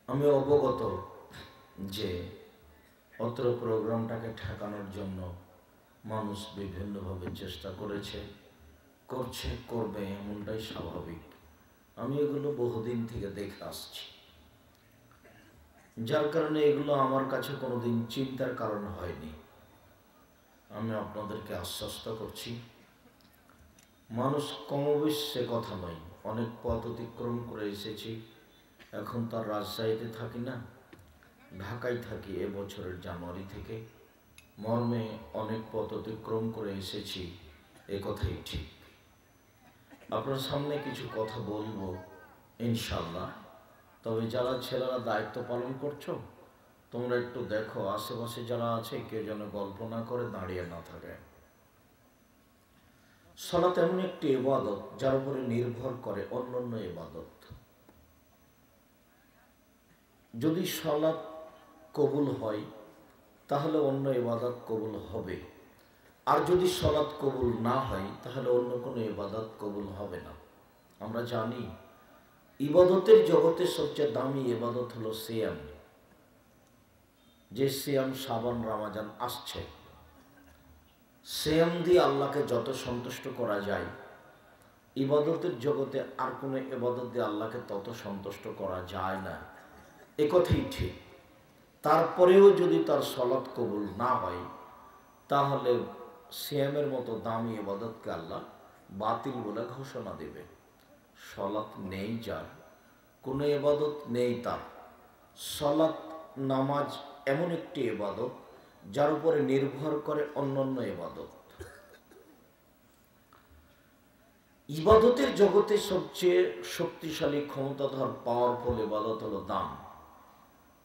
আমি অবগত যে অত্র প্রোগ্রামটাকে ঠেকানোর জন্য মানুষ বিভিন্নভাবে চেষ্টা করেছে, করছে, করবে, এমনটাই স্বাভাবিক। আমি এগুলো বহুদিন থেকে দেখে আসছি, যার কারণে এগুলো আমার কাছে কোনোদিন চিন্তার কারণ হয়নি। আমি আপনাদেরকে আশ্বস্ত করছি, মানুষ কমবেশ সে কথা নয়, অনেক পথ অতিক্রম করে এসেছি। এখন তার রাজশাহীতে থাকি না, ঢাকায় থাকি। এবছরের জানুয়ারি থেকে মর্মে অনেক পথ অতিক্রম করে এসেছি, এ কথাই ঠিক। আপনার সামনে কিছু কথা বলবো ইনশাল্লাহ। তবে যারা ছেলেরা দায়িত্ব পালন করছো, তোমরা একটু দেখো আশেপাশে যারা আছে কেউ যেন গল্প না করে দাঁড়িয়ে না থাকে। সালাত এমন একটি ইবাদত যার উপরে নির্ভর করে অন্যান্য ইবাদত। যদি সালাত কবুল হয় তাহলে অন্য ইবাদত কবুল হবে, আর যদি সালাত কবুল না হয় তাহলে অন্য কোনো ইবাদত কবুল হবে না। আমরা জানি ইবাদতের জগতে সবচেয়ে দামি ইবাদত হলো সিয়াম। যে সিয়াম শাবান রমাজান আসছে, সিয়াম দিয়ে আল্লাহকে যত সন্তুষ্ট করা যায়, ইবাদতের জগতে আর কোনো ইবাদত দিয়ে আল্লাহকে তত সন্তুষ্ট করা যায় না, এ কথাই ঠিক। তারপরেও যদি তার সালাত কবুল না হয় তাহলে সিয়ামের মতো দামি ইবাদতকে আল্লাহ বাতিল বলে ঘোষণা দেবে। সালাত নেই যার, কোনো ইবাদত নেই তার। সালাত নামাজ এমন একটি ইবাদত যার উপরে নির্ভর করে অন্যান্য ইবাদত। ইবাদতের জগতে সবচেয়ে শক্তিশালী, ক্ষমতাধর, পাওয়ারফুল ইবাদত হলো দান।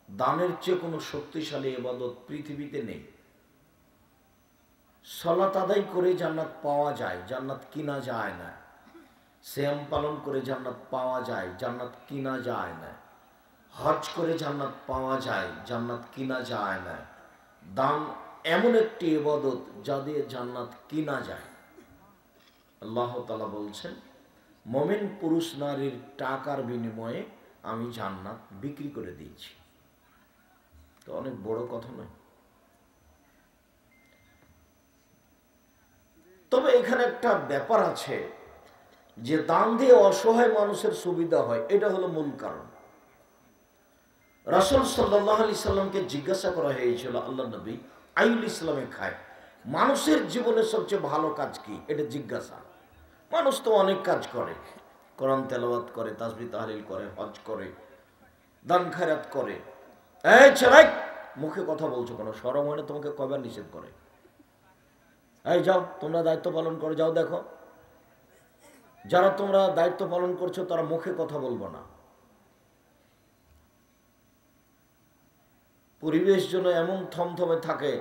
দানের চেয়ে কোনো শক্তিশালী ইবাদত পৃথিবীতে নেই। সালাত আদায় করে জান্নাত পাওয়া যায়, জান্নাত কিনা যায় না। সিয়াম পালন করে জান্নাত পাওয়া যায়, জান্নাত কিনা যায় না। হজ করে জান্নাত পাওয়া যায়, জান্নাত কিনা যায় না। দান এমন একটি ইবাদত যা দিয়ে জান্নাত কিনা যায়। আল্লাহ তাআলা বলছেন, মুমিন পুরুষ নারীর টাকার বিনিময়ে আমি জান্নাত বিক্রি করে দিয়েছি। তো অনেক বড় কথা নয়। তবে এখানে একটা ব্যাপার আছে যে দান দিয়ে অসহায় মানুষের সুবিধা হয়, এটা হলো মূল কারণ। রাসূল সাল্লাল্লাহু আলাইহি সাল্লামকে জিজ্ঞাসা করা হয়েছিল, আল্লাহ নবী আইউল ইসলামে খায়, মানুষের জীবনে সবচেয়ে ভালো কাজ কি, এটা জিজ্ঞাসা। মানুষ তো অনেক কাজ করে, কোরআন তেলাওয়াত করে, তাসবিহ তাহলিল করে, হজ করে, দান খয়রাত করে। এই ছেলে, মুখে কথা বলছো কেন? শরম হয় না তোমাকে? কয়বার নিষেধ করে? এই যাও, তোমরা দায়িত্ব পালন করো, যাও দেখো। যারা তোমরা দায়িত্ব পালন করছো তারা মুখে কথা বলবো না। পরিবেশ যেন এমন থমথমে থাকে,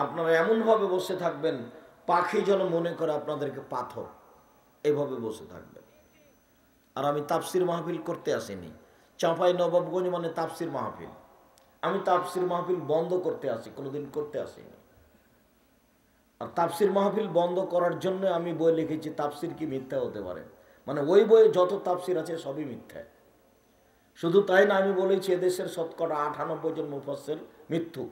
আপনারা এমনভাবে বসে থাকবেন পাখি যেন মনে করে আপনাদেরকে পাথর, এভাবে বসে থাকবেন। আর আমি তাফসির মাহফিল করতে আসিনি। চাঁপাই নবাবগঞ্জ মানে তাফসির মাহফিল। আমি তাফসির মাহফিল বন্ধ করতে আসি, কোনোদিন করতে আসিনি। আর তাফসির মাহফিল বন্ধ করার জন্য আমি বই লিখেছি, তাফসির কি মিথ্যা হতে পারে, মানে ওই বইয়ে যত তাফসির আছে সবই মিথ্যা। শুধু তাই না, আমি বলেছি এদেশের শতকরা 98 জন মুফাসসির মিথ্যুক,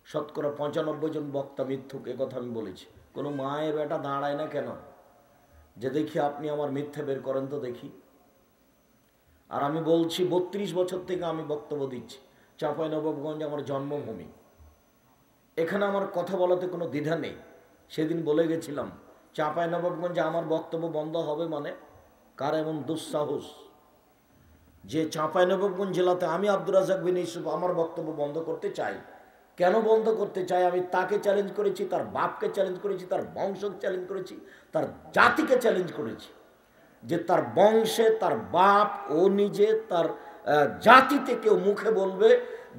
শতকরা 95 জন বক্তা মিথ্যুক, একথা আমি বলেছি। কোনো মায়ের বেটা দাঁড়ায় না কেন যে দেখি আপনি আমার মিথ্যা বের করেন তো দেখি। আর আমি বলছি 32 বছর থেকে আমি বক্তব্য দিচ্ছি। চাঁপাইনবাবগঞ্জ আমার জন্মভূমি, এখানে আমার কথা বলাতে কোনো দ্বিধা নেই। সেদিন বলে গেছিলাম, চাঁপাইনবাবগঞ্জে আমার বক্তব্য বন্ধ হবে মানে কার এমন দুঃসাহস যে চাঁপাইনবাবগঞ্জ জেলাতে আমি আব্দুর রাজ্জাক বিন ইউসুফ আমার বক্তব্য বন্ধ করতে চাই। কেন বন্ধ করতে চাই? আমি তাকে চ্যালেঞ্জ করেছি, তার বাপকে চ্যালেঞ্জ করেছি, তার বংশকে চ্যালেঞ্জ করেছি, তার জাতিকে চ্যালেঞ্জ করেছি যে তার বংশে, তার বাপ, ও নিজে, তার জাতিতে কেউ মুখে বলবে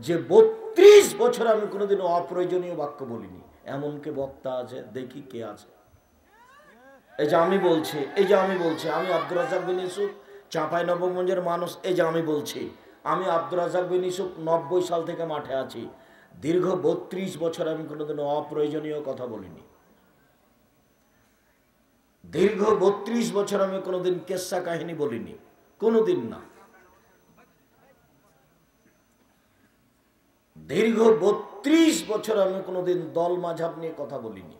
যে 32 বছর আমি কোনোদিনও অপ্রয়োজনীয় বাক্য বলিনি, এমন কে বক্তা আছে? দেখি কে আছে। এই যে আমি বলছি, আমি আব্দুর রাজ্জাক বিন ইউসুফ, চাঁপাইনবাবগঞ্জের মানুষ, এই যে আমি বলছি, আমি আব্দুর রাজ্জাক বিন ইউসুফ 90 সাল থেকে মাঠে আছি। দীর্ঘ 32 বছর আমি কোনোদিনও অপ্রয়োজনীয় কথা বলিনি। দীর্ঘ 32 বছর আমি কোনোদিন কেচ্ছা কাহিনী বলিনি, কোনোদিন না। দীর্ঘ ৩২ বছর আমি কোনোদিন দল মাঝাব নিয়ে কথা বলিনি।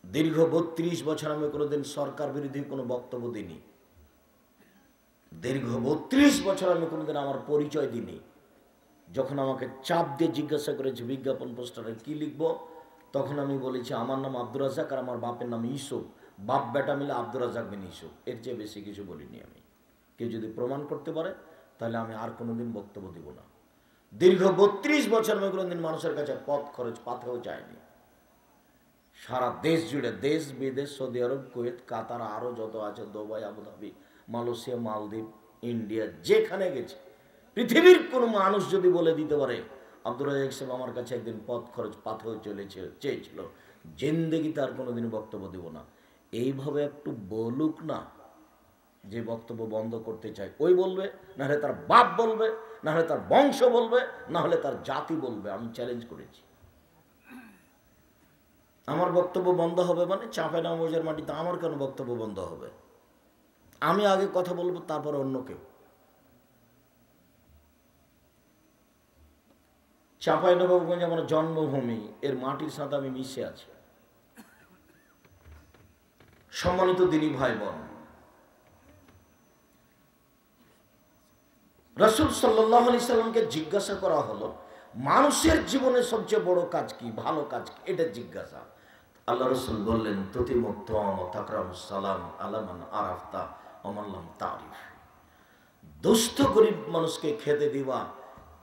দীর্ঘ ৩২ বছর আমি কোনোদিন সরকার বিরোধী কোনো বক্তব্য দিইনি। দীর্ঘ ৩২ বছর আমি কোনোদিন আমার পরিচয় দিইনি। যখন আমাকে চাপ দিয়ে জিজ্ঞাসা করেছে বিজ্ঞাপন পোস্টারে কি লিখবো, তখন আমি বলেছি আমার নাম আব্দুর রাজ্জাক আর আমার বাপের নাম ইউসুফ, বাপ বেটা মিলে আব্দুর রাজ্জাক বিন ইউসুফ। এর চেয়ে বেশি কিছু বলিনি আমি। কেউ যদি প্রমাণ করতে পারে তাহলে আমি আর কোনোদিন বক্তব্য দিব না। দীর্ঘ ৩২ বছর আমি কোনোদিন মানুষের কাছে পথ খরচ পাথেও চাইনি। সারা দেশ জুড়ে, দেশ বিদেশ, সৌদি আরব, কুয়েত, কাতার, আরও যত আছে, দুবাই, আবুধাবি, মালয়েশিয়া, মালদ্বীপ, ইন্ডিয়া, যেখানে গেছে পৃথিবীর কোনো মানুষ যদি বলে দিতে পারে আব্দুর রাজ্জাক সাহেব আমার কাছে একদিন পথ খরচ পাথেও চেয়েছিল, জিন্দেগিতে আর কোনোদিন বক্তব্য দেব না। এইভাবে একটু বলুক না যে বক্তব্য বন্ধ করতে চায়, ওই বলবে, না হলে তার বাপ বলবে, না হলে তার বংশ বলবে, না হলে তার জাতি বলবে। আমি চ্যালেঞ্জ করেছি। আমার বক্তব্য বন্ধ হবে মানে চাঁপাইনবাবগঞ্জের মাটিতে আমার কেন বক্তব্য বন্ধ হবে? আমি আগে কথা বলবো, তারপর অন্য কেউ। চাঁপাইনবাবগঞ্জ আমার জন্মভূমি, এর মাটির সাথে আমি মিশে আছি। সম্মানিত দিনী ভাই বোন, রাসূল সাল্লাল্লাহু আলাইহি সাল্লামকে জিজ্ঞাসা করা হলো মানুষের জীবনে সবচেয়ে বড় কাজ কি, ভালো কাজ কি, এটা জিজ্ঞাসা। আল্লাহ রাসূল বললেন তুতিমুত্তাম ওয়া তাকরামুস সালাম আলা মান আরাফতা ওয়া মান লাম তারিফ। দুস্থ গরিব মানুষকে খেতে দিবা,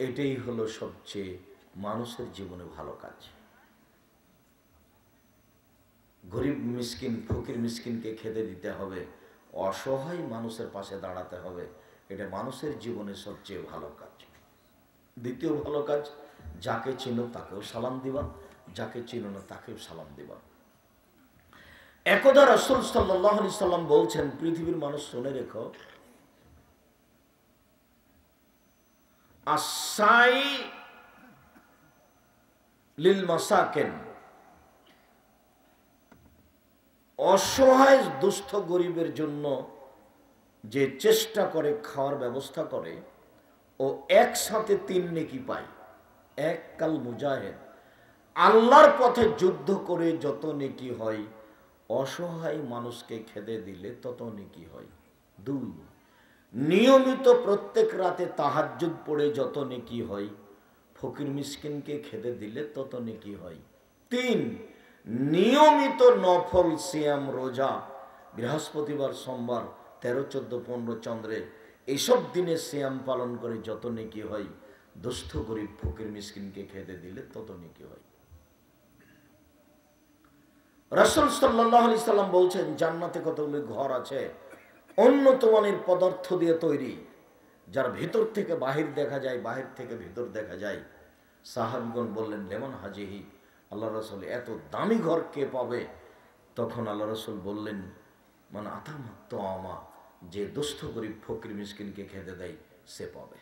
এটাই হলো সবচেয়ে মানুষের জীবনে ভালো কাজ। গরিব মিসকিন, ফকির মিসকিনকে খেতে দিতে হবে, অসহায় মানুষের পাশে দাঁড়াতে হবে, এটা মানুষের জীবনে সবচেয়ে ভালো কাজ। দ্বিতীয় ভালো কাজ, যাকে চিনো তাকেও সালাম দিবা, যাকে চিনো না তাকেও সালাম দিবা। একদা রাসূল সাল্লাল্লাহু আলাইহি সাল্লাম বলছেন, পৃথিবীর মানুষ শুনে রেখো, আসাই লিল মাসাকিন, অসহায় দুস্থ গরিবের জন্য যে চেষ্টা করে, খাওয়ার ব্যবস্থা করে, ও একসাথে ৩ নেকি পায়। এক, কাল মুজাহিদ, আল্লাহর পথে যুদ্ধ করে যত নেকি হয়, অসহায় মানুষকে খেতে দিলে তত নেকি হয়। ২, নিয়মিত প্রত্যেক রাতে তাহাজ্জুদ পড়ে যত নেকি হয়, ফকির মিসকিনকে খেতে দিলে তত নেকি হয়। ৩, নিয়মিত নফল সিয়াম, রোজা, বৃহস্পতিবার, সোমবার, ১৩, ১৪, ১৫ চন্দ্রে এইসব দিনে সিয়াম পালন করে যত নেকি হয়, দুস্থ গরিব ফকির মিসকিনকে খেতে দিলে তত নেকি হয়। রাসূল সাল্লাল্লাহু আলাইহি সাল্লাম বলছেন, জান্নাতে কতগুলি ঘর আছে উন্নত মানের পদার্থ দিয়ে তৈরি, যার ভিতর থেকে বাহির দেখা যায়, বাহির থেকে ভিতর দেখা যায়। সাহাবীগণ বললেন, লেমন হাজিহি, আল্লাহ রাসূল এত দামি ঘর কে পাবে? তখন আল্লাহ রাসূল বললেন, মানে আতামাত্ত আমা, যে দুস্থ গরিব ফকির মিসকিনকে খেতে দেয় সে পাবে।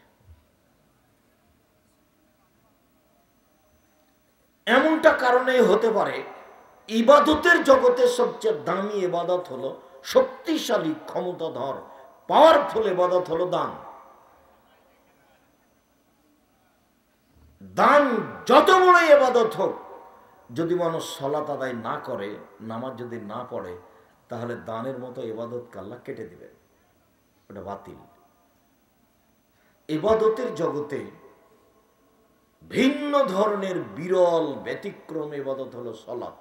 এমনটা কারণেই হতে পারে ইবাদতের জগতে সবচেয়ে দামি ইবাদত হলো, শক্তিশালী ক্ষমতাধর পাওয়ারফুল ইবাদত হলো দান। দান যত বড় ইবাদত হোক, যদি মানুষ সালাত আদায় না করে, নামাজ যদি না পড়ে, তাহলে দানের মতো ইবাদতকে আল্লাহ কেটে দিবেন, ওটা বাতিল। ইবাদতের জগতে ভিন্ন ধরনের বিরল ব্যতিক্রম ইবাদত হলো সালাত।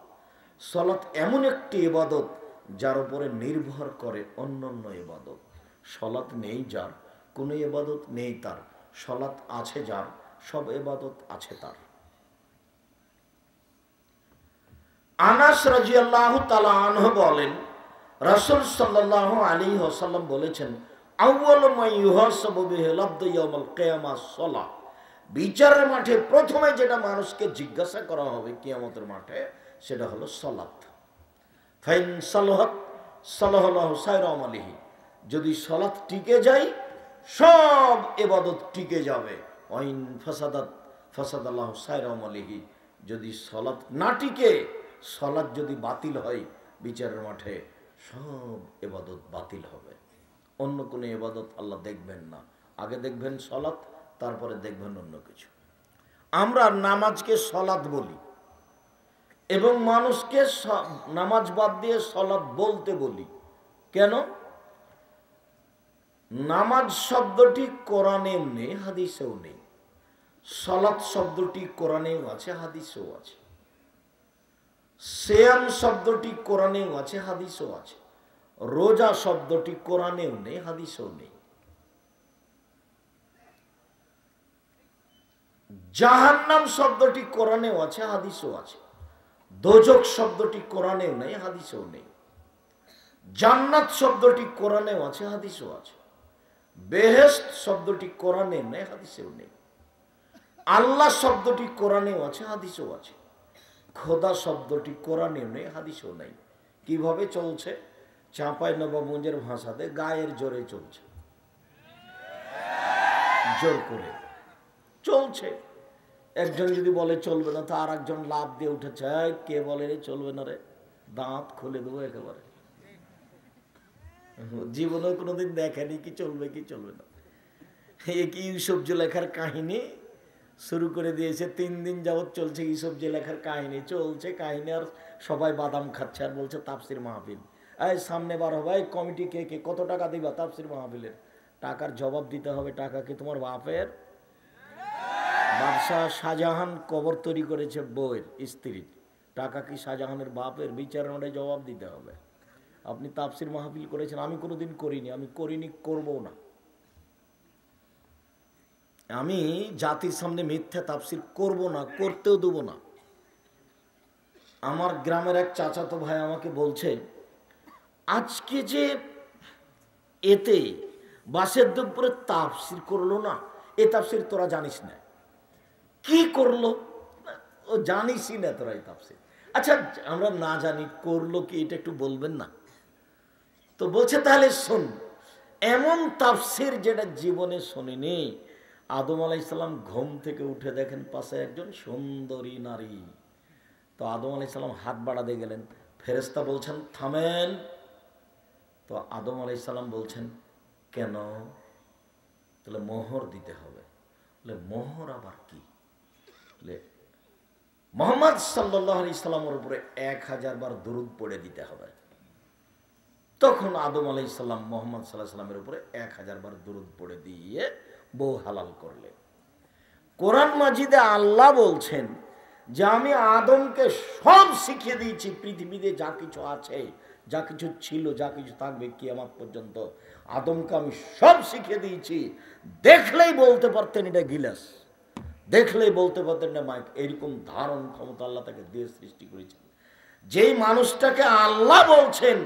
সালাত এমন একটি ইবাদত যার উপরে নির্ভর করে অন্যান্য ইবাদত। সালাত নেই যার, কোনো ইবাদত নেই তার। সালাত আছে যার, সব ইবাদত আছে তার। আনাস রাদিয়াল্লাহু তাআলা আনহু বলেন, রাসূল সাল্লাল্লাহু আলাইহি ওয়াসাল্লাম বলেছেন, আউয়ালু মা ইউহাসাবু বিহিল আবদু ইয়াউমাল কিয়ামাহ সালাহ। বিচারের মাঠে প্রথমে যেটা মানুষকে জিজ্ঞাসা করা হবে কিয়ামতের মাঠে, সেটা হলো সালাত। ফাইন সালাহাত সালাহাল্লাহু সাইরা আমালিহি, যদি সালাত টিকে যায় সব ইবাদত টিকে যাবে। ওয়াইন ফাসাদাত ফাসাদাল্লাহু সাইরা আমালিহি, যদি সালাত না টিকে, সালাত যদি বাতিল হয়, বিচারের মাঠে সব ইবাদত বাতিল হবে। অন্য কোনো ইবাদত আল্লাহ দেখবেন না, আগে দেখবেন সালাত, তারপরে দেখবেন অন্য কিছু। আমরা নামাজকে সলাৎ বলি এবং মানুষকে নামাজ বাদ দিয়ে সলাৎ বলতে বলি। কেন? নামাজ শব্দটি কোরআনেও নেই, হাদিসেও নেই। সলাৎ শব্দটি কোরআনেও আছে, হাদিসেও আছে। সিয়াম শব্দটি কোরআনেও আছে, হাদিসেও আছে। রোজা শব্দটি কোরআনেও নেই, হাদিসেও নেই। জাহান্নাম শব্দটি কোরআনেও আছে, হাদিসেও আছে। দোজখ শব্দটি কোরআনেও নেই, হাদিসেও নেই। জান্নাত শব্দটি কোরআনেও আছে, হাদিসেও আছে। বেহেশত শব্দটি কোরআনেও নেই, হাদিসেও নেই। আল্লাহ শব্দটি কোরআনেও আছে, হাদিসেও আছে। খোদা শব্দটি কোরআনেও নেই, হাদিসেও নেই। কিভাবে চলছে? চাঁপাইনবাবগঞ্জের ভাষাতে গায়ের জোরে চলছে, জোর করে চলছে। একজন যদি বলে চলবে না, তো আর একজন লাভ দিয়ে উঠেছে, কে বলে রে চলবে না রে, দাঁত খুলে দেবো একেবারে। জীবনে কোনোদিন দেখেনি কি চলবে কি চলবে না। এ কি ইউসুফ জুলেখার কাহিনী শুরু করে দিয়েছে। 3 দিন যাবৎ চলছে ইউসুফ জুলেখার কাহিনী, চলছে কাহিনী, আর সবাই বাদাম খাচ্ছে আর বলছে তাফসির মাহফিল। এই সামনে বার হবে, কমিটি কে কে কত টাকা দিবা তাফসির মাহফিলের? টাকার জবাব দিতে হবে। টাকা কি তোমার বাপের? বাদশাহ শাহজাহান কবর তৈরি করেছে বউয়ের, স্ত্রীর। টাকা কি শাহজাহানের বাপের? বিচারণে জবাব দিতে হবে। আপনি তাফসির মাহফিল করেছেন, আমি কোনোদিন করিনি, আমি করিনি, করবো না। আমি জাতির সামনে মিথ্যা তাফসির করব না, করতেও দেবো না। আমার গ্রামের এক চাচাতো ভাই আমাকে বলছে, আজকে যে এতে বাসের দুপুরে তাফসির করলো না, এ তাফসির তোরা জানিস না। কি করলো? ও জানিসই না তোরা এই তাফসির। আচ্ছা আমরা না জানি, করলো কি এটা একটু বলবেন না? তো বলছে তাহলে শোন, এমন তাফসির যেটা জীবনে শোনেনি। আদম আলাইহিস সালাম ঘুম থেকে উঠে দেখেন পাশে একজন সুন্দরী নারী। তো আদম আলাইহিস সালাম হাত বাড়াতে গেলেন, ফেরেশতা বলছেন থামেন। তো আদম আলাইহিস সালাম বলছেন কেন? তাহলে মোহর দিতে হবে। বলে মোহর আবার কি? বলে মুহাম্মদ সাল্লাল্লাহু আলাইহি সাল্লামের উপরে 1000 বার দরুদ পড়ে দিতে হবে। তখন আদম আলাইহিস সালাম মুহাম্মদ সাল্লাল্লাহু আলাইহি সাল্লামের উপরে 1000 বার দরুদ পড়ে দিয়ে বউ হালাল করলেন। কোরআন মাজিদে আল্লাহ বলছেন যে আমি আদমকে সব শিখিয়ে দিয়েছি, পৃথিবীতে যা কিছু আছে, যা কিছু ছিল, যা কিছু থাকবে কিয়ামত পর্যন্ত, আদমকে আমি সব শিখিয়ে দিয়েছি। দেখলেই বলতে পারতেন এটা গিলাস, দেখলেই বলতে পারতেন না মাইক। এরকম ধারণ ক্ষমতা আল্লাহ তাকে দিয়ে সৃষ্টি করেছেন। যেই মানুষটাকে আল্লাহ বলছেন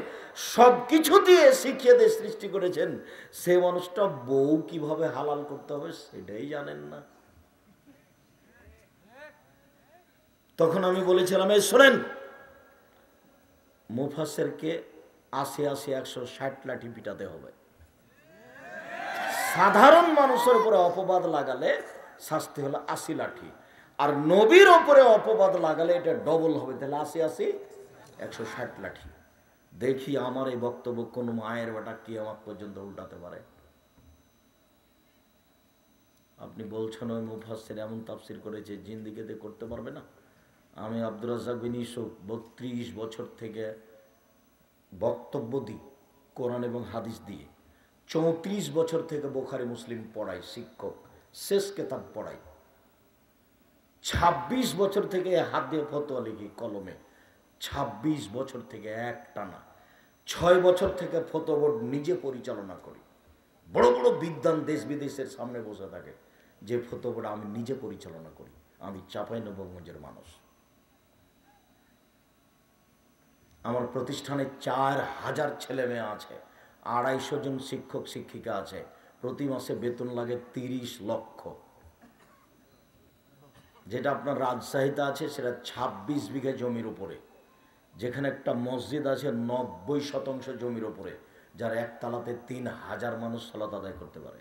সব কিছু দিয়ে শিখিয়ে দিয়ে সৃষ্টি করেছেন, সে মানুষটা বউ কিভাবে হালাল করতে হবে সেটাই জানেন না। তখন আমি বলেছিলাম, এই শোনেন, মুফাসসিরকে 80 160 লাঠি পিটাতে হবে। সাধারণ মানুষের উপরে অপবাদ লাগালে শাস্তি হলো 80 লাঠি, আর নবীর উপরে অপবাদ লাগালে এটা ডবল হবে, তাহলে 80 160 লাঠি। দেখি আমার এই বক্তব্য কোন মায়ের বেটা কিয়ামত পর্যন্ত উল্টাতে পারে। আপনি বলছেন ওই মুফাসসির এমন তাফসির করেছে, জিন্দিগিতে করতে পারবে না। আমি আব্দুর রাজ্জাক বিন ইউসুফ 32 বছর থেকে বক্তব্য দিই কোরআন এবং হাদিস দিয়ে। 34 বছর থেকে বুখারী মুসলিম পড়াই, শিক্ষক, শেষ কিতাব পড়াই। 26 বছর থেকে হাত দিয়ে ফতোয়া লিখি কলমে, 26 বছর থেকে একটানা। 6 বছর থেকে ফতোয়া বোর্ড নিজে পরিচালনা করি। বড় বড় বিদ্বান দেশ বিদেশের সামনে বসে থাকে, যে ফতোয়া বোর্ড আমি নিজে পরিচালনা করি। আমি চাঁপাইনবাবগঞ্জের মানুষ। আমার প্রতিষ্ঠানে 4000 ছেলে মেয়ে আছে, 250 জন শিক্ষক শিক্ষিকা আছে। প্রতি মাসে বেতন লাগে 30 লক্ষ। যেটা আপনার রাজশাহীতে আছে সেটা 26 বিঘা জমির উপরে। যেখানে একটা মসজিদ আছে 90% জমির উপরে, যার একতলাতে 3000 মানুষ সালাত আদায় করতে পারে।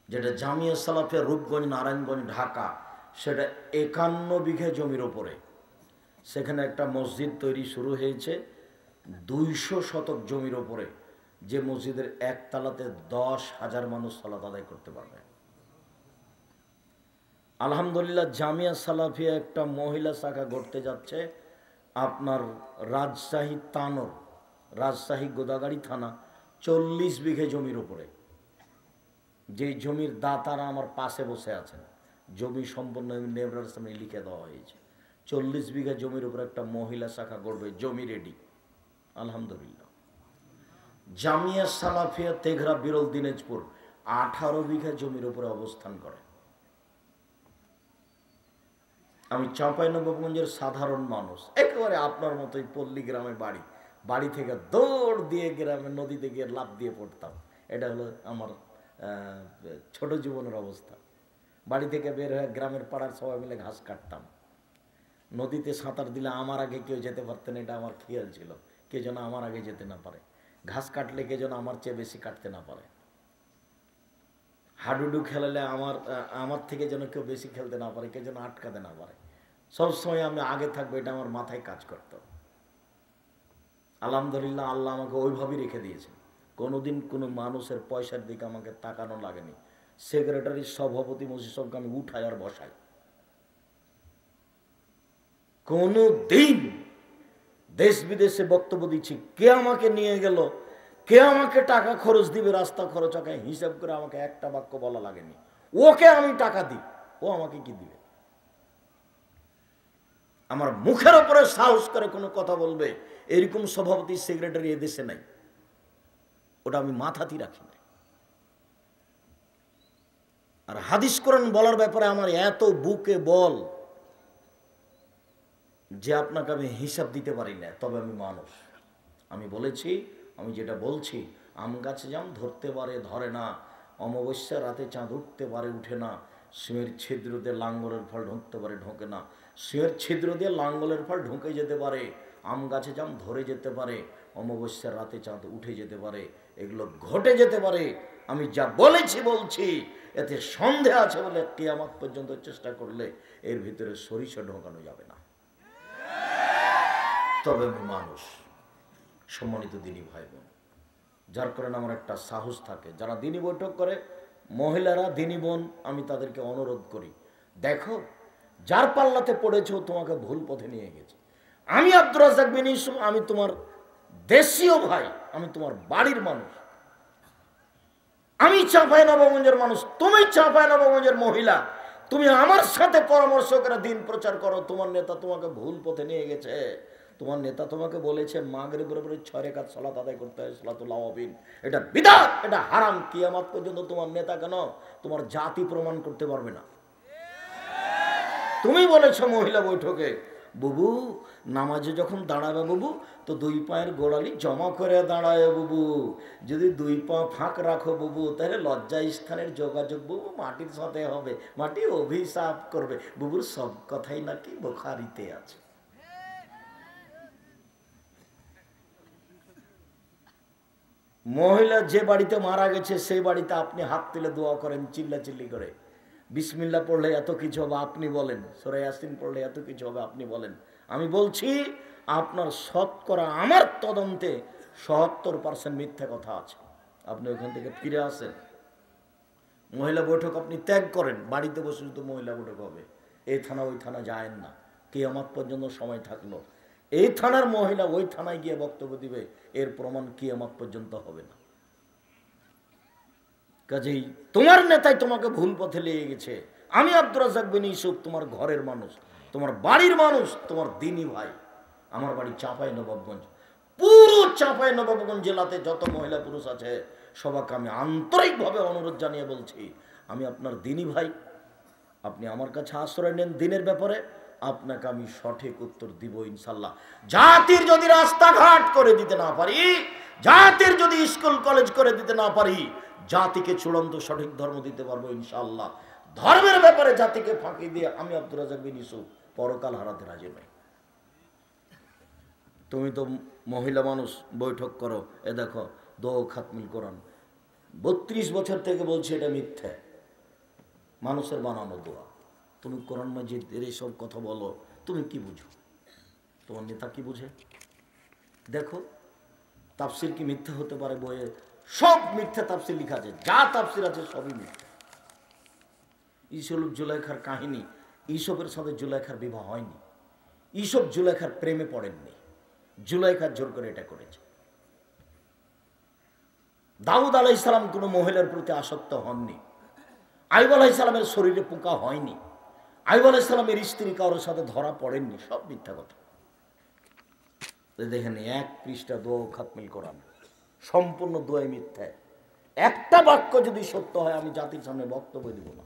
যেটা জামিয়া সালাফিয়া রূপগঞ্জ নারায়ণগঞ্জ ঢাকা, সেটা 51 বিঘা জমির উপরে। সেখানে একটা মসজিদ তৈরি শুরু হয়েছে 200 শতক জমির ওপরে, যে মসজিদের একতলাতে 10,000 মানুষ সালাত আদায় করতে পারবে। আলহামদুলিল্লাহ জামিয়া সালাফিয়া একটা মহিলা শাখা গড়তে যাচ্ছে আপনার রাজশাহী তানোর, রাজশাহী গোদাগাড়ি থানা, 40 বিঘে জমির উপরে। যে জমির দাতারা আমার পাশে বসে আছেন, জমি সম্পূর্ণ নেবরার সামনে লিখে দেওয়া হয়েছে। 40 বিঘা জমির উপরে একটা মহিলা শাখা গড়বে, জমি রেডি আলহামদুলিল্লাহ। জামিয়া সালাফিয়া তেঘরা বিরল দিনাজপুর 18 বিঘা জমির উপরে অবস্থান করে। আমি চাঁপাইনবাবগঞ্জের সাধারণ মানুষ, একেবারে আপনার মতোই পল্লী গ্রামে বাড়ি, বাড়ি থেকে দৌড় দিয়ে গ্রামে নদীতে গিয়ে লাফ দিয়ে পড়তাম। এটা হলো আমার ছোট জীবনের অবস্থা। বাড়ি থেকে বের হয়ে গ্রামের পাড়ার সবাই মিলে ঘাস কাটতাম। নদীতে সাঁতার দিলে আমার আগে কেউ যেতে পারতেন, এটা আমার খেয়াল ছিল, কে যেন আমার আগে যেতে না পারে। ঘাস কাটলে কে যেন আমার চেয়ে বেশি কাটতে না পারে। হাডুডু খেলালে আমার থেকে যেন কেউ বেশি খেলতে না পারে, কে যেন আটকাতে না পারে। সবসময় আমি আগে থাকবো, এটা আমার মাথায় কাজ করত। আলহামদুলিল্লাহ আল্লাহ আমাকে ওইভাবেই রেখে দিয়েছেন। কোনোদিন কোনো মানুষের পয়সার দিকে আমাকে তাকানো লাগেনি। সেক্রেটারি সভাপতি মসজিদ সবকে আমি উঠাই আর বসাই। কোনো দিন দেশ বিদেশে বক্তব্য দিচ্ছি, কে আমাকে নিয়ে গেল, কে আমাকে টাকা খরচ দিবে, রাস্তা খরচ আমাকে হিসাব করে আমাকে একটা বাক্য বলা লাগেনি। ওকে আমি টাকা দিই, ও আমাকে কি দিবে? আমার মুখের উপরে সাহস করে কোনো কথা বলবে এরকম সভাপতি সেক্রেটারি এদেশে নাই, ওটা আমি মাথাতেই রাখি না। আর হাদিস কোরআন বলার ব্যাপারে আমার এত বুকে বল যে আপনাকে আমি হিসাব দিতে পারি না, তবে আমি মানুষ। আমি বলেছি, আমি যেটা বলছি, আম গাছে জাম ধরতে পারে ধরে না, অমাবস্যা রাতে চাঁদ উঠতে পারে উঠে না, সিংহের ছিদ্র দিয়ে লাঙ্গলের ফল ঢুকতে পারে ঢোকে না, সিংহের ছিদ্র দিয়ে লাঙ্গলের ফল ঢুকে যেতে পারে, আম গাছে জাম ধরে যেতে পারে, অমাবস্যার রাতে চাঁদ উঠে যেতে পারে, এগুলো ঘটে যেতে পারে। আমি যা বলেছি বলছি, এতে সন্দেহ আছে বলে কিয়ামত পর্যন্ত চেষ্টা করলে এর ভিতরে সরিষা ঢোকানো যাবে না। তবে আমি মানুষ। সম্মানিত দিনী ভাই বোন, যার কারণে আমার একটা সাহস থাকে। যারা দিনী বৈঠক করে মহিলারা, দিনী বোন, আমি তাদেরকে অনুরোধ করি, দেখো যার পাল্লাতে পড়েছো তোমাকে ভুল পথে নিয়ে গেছে। আমি আব্দুর রাজ্জাক বিন ইউসুফ, আমি তোমার দেশীয় ভাই, আমি তোমার বাড়ির মানুষ। আমি চাঁপাইনবাবগঞ্জের মানুষ, তুমি চাঁপাইনবাবগঞ্জের মহিলা। তুমি আমার সাথে পরামর্শ করে দিন প্রচার করো। তোমার নেতা তোমাকে ভুল পথে নিয়ে গেছে। তোমার নেতা তোমাকে বলেছে মাগরিবের পরে 6 রাকাত সালাত আদায় করতে হয়, সালাতুল আওয়াবিন, এটা বিদআত, এটা হারাম। কিয়ামত পর্যন্ত তোমার নেতা কেন তোমার জাতি প্রমাণ করতে পারবে না। তুমি বলেছো মহিলা বৈঠকে, বুবু নামাজে যখন দাঁড়াবে বুবু, তো 2 পায়ের গোড়ালি জমা করে দাঁড়ায় বুবু, যদি 2 পা ফাঁক রাখো বুবু, তাহলে লজ্জা স্থানের যোগাযোগ বুবু মাটির সাথে হবে, মাটি অভিশাপ করবে। বুবুর সব কথাই নাকি বুখারীতে আছে। মহিলা যে বাড়িতে মারা গেছে সেই বাড়িতে আপনি হাত তুলে দোয়া করেন চিল্লাচিল্লি করে, বিসমিল্লাহ পড়লে এত কিছু হবে আপনি বলেন, সূরা ইয়াসিন পড়লে এত কিছু হবে আপনি বলেন। আমি বলছি আপনার শতকরা, আমার তদন্তে ৭০% মিথ্যা কথা আছে। আপনি ওখান থেকে ফিরে আসেন, মহিলা বৈঠক আপনি ত্যাগ করেন, বাড়িতে বসে শুধু মহিলা বৈঠক হবে। এই থানা ওই থানা যায়েন না, কিয়ামত পর্যন্ত সময় থাকলো। এই থানার মহিলা ওই থানায় গিয়ে বক্তব্য দিবে, এর প্রমাণ কিয়ামত পর্যন্ত হবে না। কাজেই তোমার নেতাই তোমাকে ভুল পথে লেগে গেছে। আমি আব্দুর রাজ্জাক বিন ইউসুফ তোমার ঘরের মানুষ, তোমার বাড়ির মানুষ, তোমার দিনী ভাই। আমার বাড়ি চাঁপাইনবাবগঞ্জ। পুরো চাঁপাইনবাবগঞ্জ জেলাতে যত মহিলা পুরুষ আছে সবাইকে আমি আন্তরিকভাবে অনুরোধ জানিয়ে বলছি, আমি আপনার দিনী ভাই, আপনি আমার কাছে আশ্রয় নেন দিনের ব্যাপারে, আপনাকে আমি সঠিক উত্তর দিব ইনশাল্লাহ। জাতির যদি রাস্তাঘাট করে দিতে না পারি, জাতির যদি স্কুল কলেজ করে দিতে না পারি, জাতিকে চূড়ান্ত সঠিক ধর্ম দিতে পারবো ইনশাআল্লাহ। ধর্মের ব্যাপারে জাতিকে ফাঁকি দিয়ে আমি আব্দুর রাজ্জাক বিন ইউসুফ পরকাল হারাতে রাজি নই। তুমি তো মহিলা মানুষ, বৈঠক করো, এ দেখো দোয়া খাতমুল কোরআন 32 বছর থেকে বলছি এটা মিথ্যে, মানুষের বানানো দোয়া। তুমি কোরআন মাজিদের এইসব কথা বলো, তুমি কি বুঝো? তোমার নেতা কি বুঝে? দেখো তাফসির কি মিথ্যা হতে পারে? বইয়ে সব মিথ্যা তাফসির লেখা আছে, যা তাফসির আছে সবই মিথ্যা। ইসব জুলাইখার কাহিনী, ইসবের সাথে জুলাইখার বিবাহ হয়নি, ইসব জুলাইখার প্রেমে পড়েননি, জুলাইখার জোর করে এটা করেছে। দাউদ আলাইহিস সালাম কোনো মহিলার প্রতি আসক্ত হননি, আইয়ুব আলাইহিস সালামের শরীরে পোকা হয়নি, আইয়ুব আলাইহিস সালামের স্ত্রী কারোর সাথে ধরা পড়েননি, সব মিথ্যা কথা। দেখেন, এক পৃষ্ঠা দোয়া খাতমিল কোরআন, সম্পূর্ণ দোয়াই মিথ্যা। একটা বাক্য যদি সত্য হয় আমি জাতির সামনে বক্তব্য দিব না,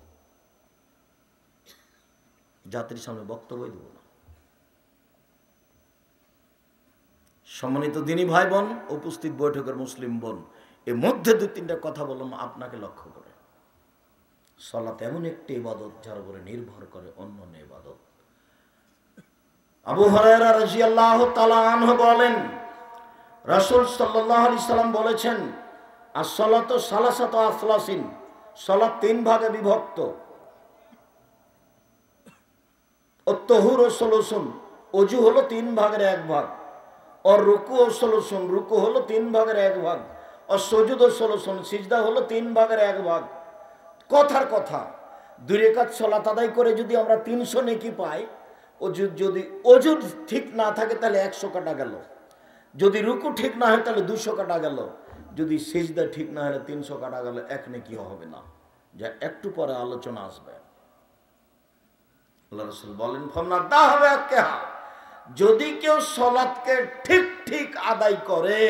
জাতির সামনে বক্তব্য দিব না। সম্মানিত দিনী ভাই বোন, উপস্থিত বৈঠকের মুসলিম বোন, এর মধ্যে দুই তিনটা কথা বললাম আপনাকে লক্ষ্য করে। সালাত এমন একটি ইবাদত যার উপরে নির্ভর করে অন্য ইবাদত। আবু হুরায়রা রাদিয়াল্লাহু তাআলা আনহু বলেন, রাসূল সাল্লাল্লাহু আলাইহি সাল্লাম বলেছেন, as-salatu salasatu aslasin, সালাত তিন ভাগে বিভক্ত। at-tuhur solusun, ওযু হলো তিন ভাগের এক ভাগ, আর রুকু solusun, রুকু হলো তিন ভাগের এক ভাগ, আর সুজুদ solusun, সিজদা হলো তিন ভাগের এক ভাগ। কথার কথা, দুই রাকাত সালাত আদায় করে যদি আমরা 300 নেকি পাই, যদি ওযু ঠিক না থাকে তাহলে 100 কাটা গেল, যদি রুকু ঠিক না হয় তাহলে 200 কাটা গেল, যদি সিজদা ঠিক না হলে 300 কাটা গেল, এক নেকি হবে না, যা একটু পরে আলোচনা আসবে। আল্লাহ রাসূল বলেন, ফামনাদা হবে কেহা, যদি কেউ সালাতকে ঠিক ঠিক আদায় করে,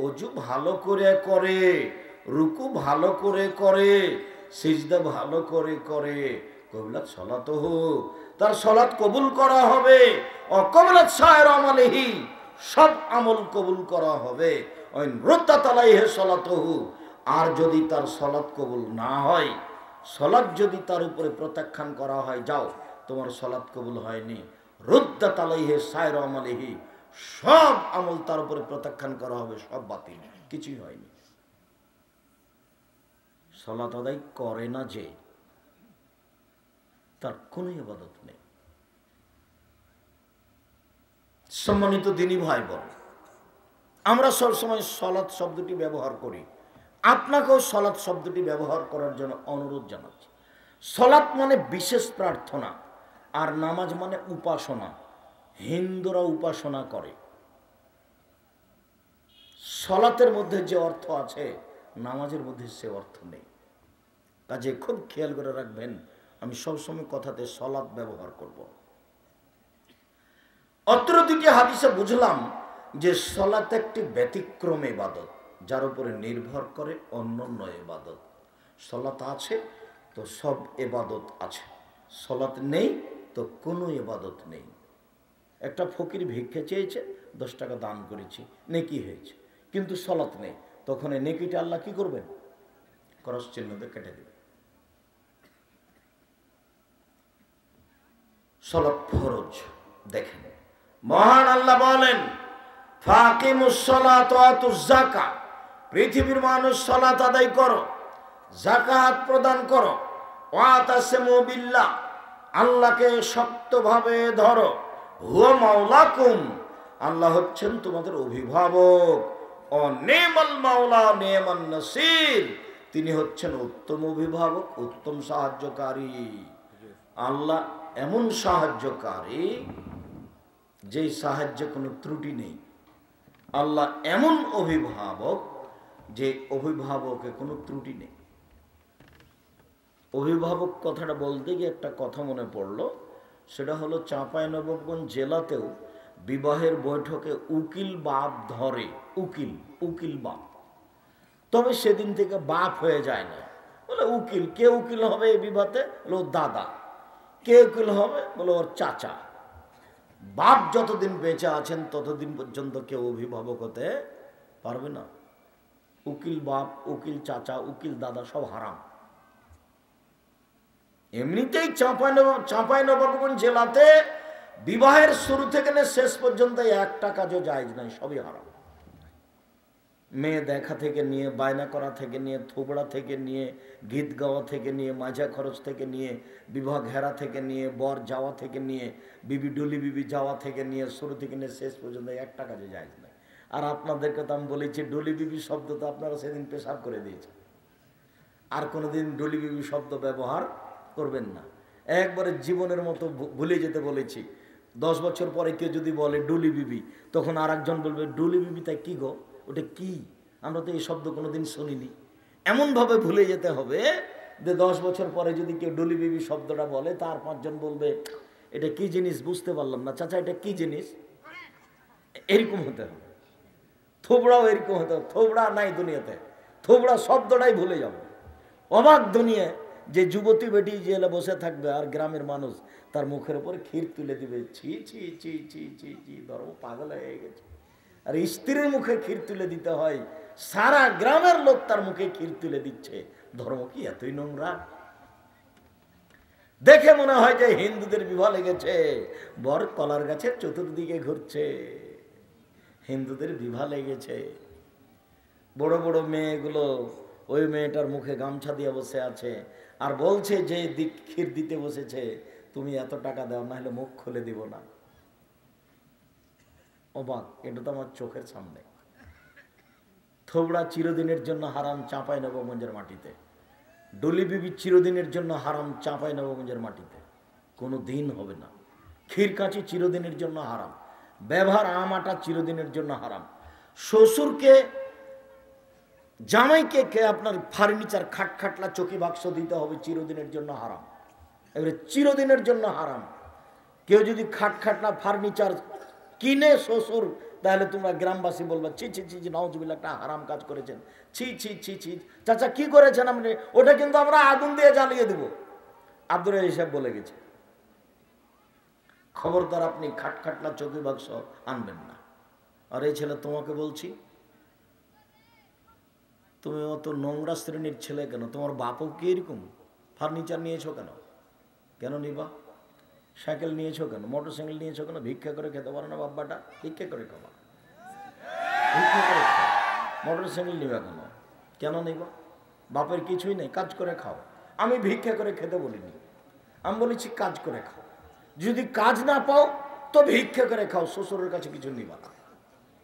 ওযু ভালো করে করে, রুকু ভালো করে করে, সিজদা ভালো করে করে, কবুলাত সালাতুহু, তার সালাত কবুল করা হবে। অকবুলাত সায়ের আমালিহি, সব আমল কবুল করা হবে। ওয়াইন রুদ্দাত আলাইহি সালাতুহু, আর যদি তার সালাত কবুল না হয়, সালাত যদি তার উপরে প্রত্যাখ্যান করা হয়, যাও তোমার সালাত কবুল হয়নি, রুদ্দাত আলাইহি সায়ের আমালিহি, সব আমল তার উপরে প্রত্যাখ্যান করা হবে, সব বাতিল, কিছুই হয়নি। সালাত আদায় করে না যে, তার কোনো ইবাদত নেই। সম্মানিত দিনী ভাই বোন, আমরা সবসময় সালাত শব্দটি ব্যবহার করি, আপনাকেও সালাত শব্দটি ব্যবহার করার জন্য অনুরোধ জানাচ্ছি। সালাত মানে বিশেষ প্রার্থনা, আর নামাজ মানে উপাসনা। হিন্দুরা উপাসনা করে, সালাতের মধ্যে যে অর্থ আছে নামাজের মধ্যে সে অর্থ নেই। কাজে খুব খেয়াল করে রাখবেন, আমি সবসময় কথাতে সালাত ব্যবহার করব। অত্র দুটি হাদিসে বুঝলাম যে সালাত একটি ব্যতিক্রম ইবাদত, যার উপরে নির্ভর করে অন্যান্য ইবাদত। সালাত আছে তো সব ইবাদত আছে, সালাত নেই তো কোনো ইবাদত নেই। একটা ফকির ভিক্ষা চেয়েছে, 10 টাকা দান করেছি, নেকি হয়েছে, কিন্তু সালাত নেই, তখন এই নেকিটা আল্লাহ কি করবেন? ক্রস চিহ্ন দিয়ে কেটে দেবে। সালাত ফরজ। দেখেন, মহান আল্লাহ বলেন, ফাকিমুস সালাত ওয়া আতুজ যাকাত, পৃথিবীর মানুষ সালাত আদায় করো, যাকাত প্রদান করো, ওয়া তাসিমু বিল্লাহ, আল্লাহকে শক্তভাবে ধরো, হুয়া মাওলাকুম, আল্লাহ হচ্ছেন তোমাদের অভিভাবক, ও নেমাল মাওলা নেমান নাসির, তিনি হচ্ছেন উত্তম অভিভাবক, উত্তম সাহায্যকারী। আল্লাহ এমন সাহায্যকারী যে সাহায্যে কোনো ত্রুটি নেই। আল্লাহ এমন অভিভাবক যে অভিভাবকে কোনো ত্রুটি নেই। অভিভাবক কথাটা বলতে গিয়ে একটা কথা মনে পড়লো, সেটা হলো চাঁপাইনবাবগঞ্জ জেলাতেও বিবাহের বৈঠকে উকিল বাপ ধরে, উকিল বাপ, তবে সেদিন থেকে বাপ হয়ে যায় না, বলে উকিল। কে উকিল হবে এই বিবাহে? বলে ওর দাদা। কে উকিল হবে? বলে ওর চাচা। বাপ যতদিন বেঁচে আছেন ততদিন পর্যন্ত কেউ অভিভাবক হতে পারবে না। উকিল বাপ, উকিল চাচা, উকিল দাদা সব হারাম। এমনিতেই চাঁপাইনবাবগঞ্জ জেলাতে বিবাহের শুরু থেকে শেষ পর্যন্ত একটা কাজও জায়েজ নাই, সবই হারাম। মেয়ে দেখা থেকে নিয়ে, বায়না করা থেকে নিয়ে, থোবড়া থেকে নিয়ে, গীত গাওয়া থেকে নিয়ে, মাজা খরচ থেকে নিয়ে, বিবাহ ঘেরা থেকে নিয়ে, বর যাওয়া থেকে নিয়ে, বিবি ডলি বিবি যাওয়া থেকে নিয়ে, শুরু থেকে নিয়ে শেষ পর্যন্ত একটা কাজে জায়েজ নাই। আর আপনাদেরকে তো আমি বলেছি ডলি বিবি শব্দ তো আপনারা সেদিন পেশাব করে দিয়েছেন। আর কোনোদিন ডলি বিবি শব্দ ব্যবহার করবেন না, একবারে জীবনের মতো ভুলে যেতে বলেছি। 10 বছর পরে কেউ যদি বলে ডলি বিবি, তখন আর একজন বলবে ডলি বিবি তাই কি গো, ওটা কি, আমরা তো এই শব্দ কোনোদিন শুনিনি। এমনভাবে ভুলে যেতে হবে যে 10 বছর পরে যদি কেউ ডলি বিবি শব্দটা বলে, তার 5 জন বলবে এটা কি জিনিস বুঝতে পারলাম না, চাচা এটা কি জিনিস, এরকম হতে হবে। থোবড়াও এরকম হতে হবে, থোবড়া নাই দুনিয়াতে, থোবড়া শব্দটাই ভুলে যাবে। অবাক দুনিয়া যে যুবতী বেটি জেলে বসে থাকবে আর গ্রামের মানুষ তার মুখের উপরে ক্ষীর তুলে দিবে, ছি ছি ছি ছি ছি ছি, ধর্ম পাগল হয়ে গেছে। আর স্ত্রীর মুখে ক্ষীর তুলে দিতে হয়, সারা গ্রামের লোক তার মুখে ক্ষীর তুলে দিচ্ছে, ধর্ম কি এতই নোংরা? দেখে মনে হয় যে হিন্দুদের বিবাহ লেগেছে, বর কলার গাছের চতুর্দিকে ঘুরছে, হিন্দুদের বিবাহ লেগেছে। বড় বড় মেয়েগুলো ওই মেয়েটার মুখে গামছা দিয়ে বসে আছে আর বলছে যে ক্ষীর দিতে বসেছে, তুমি এত টাকা দাও না হলে মুখ খুলে দিব না। অবাক, এটা তো আমার চোখের সামনে। থোবড়া চিরদিনের জন্য হারাম চাঁপাইনবাবগঞ্জের মাটিতে, ডলি বিবি চিরদিনের জন্য হারাম চাঁপাইনবাবগঞ্জের মাটিতে, কোনো দিন হবে না। ক্ষীর কাঁচি চিরদিনের জন্য হারাম, ব্যবহার আম আটা চিরদিনের জন্য হারাম। শ্বশুরকে জামাইকে কে আপনার ফার্নিচার খাটখাটলা চকি বাক্স দিতে হবে, চিরদিনের জন্য হারাম, এবারে চিরদিনের জন্য হারাম। কেউ যদি খাটখাটলা ফার্নিচার কিনে শ্বশুর, তাহলে তোমরা গ্রামবাসী বলবা ছি ছি ছি ছি, নাউজুবিল্লাহ, একটা হারাম কাজ করেছেন, ছি ছি ছি ছি, চাচা কি করেছেন আপনি, ওটা কিন্তু আমরা আগুন দিয়ে জ্বালিয়ে দেব। আব্দুর রাজ্জাক সাহেব বলে গেছে, খবরদার আপনি খাটখাটলা চকি বাক্স আনবেন না। আর এই ছেলে তোমাকে বলছি, তুমি অত নোংরা শ্রেণীর ছেলে কেন? তোমার বাপও কি এরকম? ফার্নিচার নিয়েছো কেন? কেন নিবা? সাইকেল নিয়েছো কেন? মোটর সাইকেল নিয়েছো কেন? ভিক্ষা করে খেতে পারো না বাব্বাটা? ভিক্ষা করে খাবা, ভিক্ষা করে খাও। মোটর সাইকেল নিবা কেন? কেন নিবা? বাপের কিছুই নেই, কাজ করে খাও। আমি ভিক্ষা করে খেতে বলিনি, আমি বলেছি কাজ করে খাও। যদি কাজ না পাও তো ভিক্ষা করে খাও, শ্বশুরের কাছে কিছু নিবা না।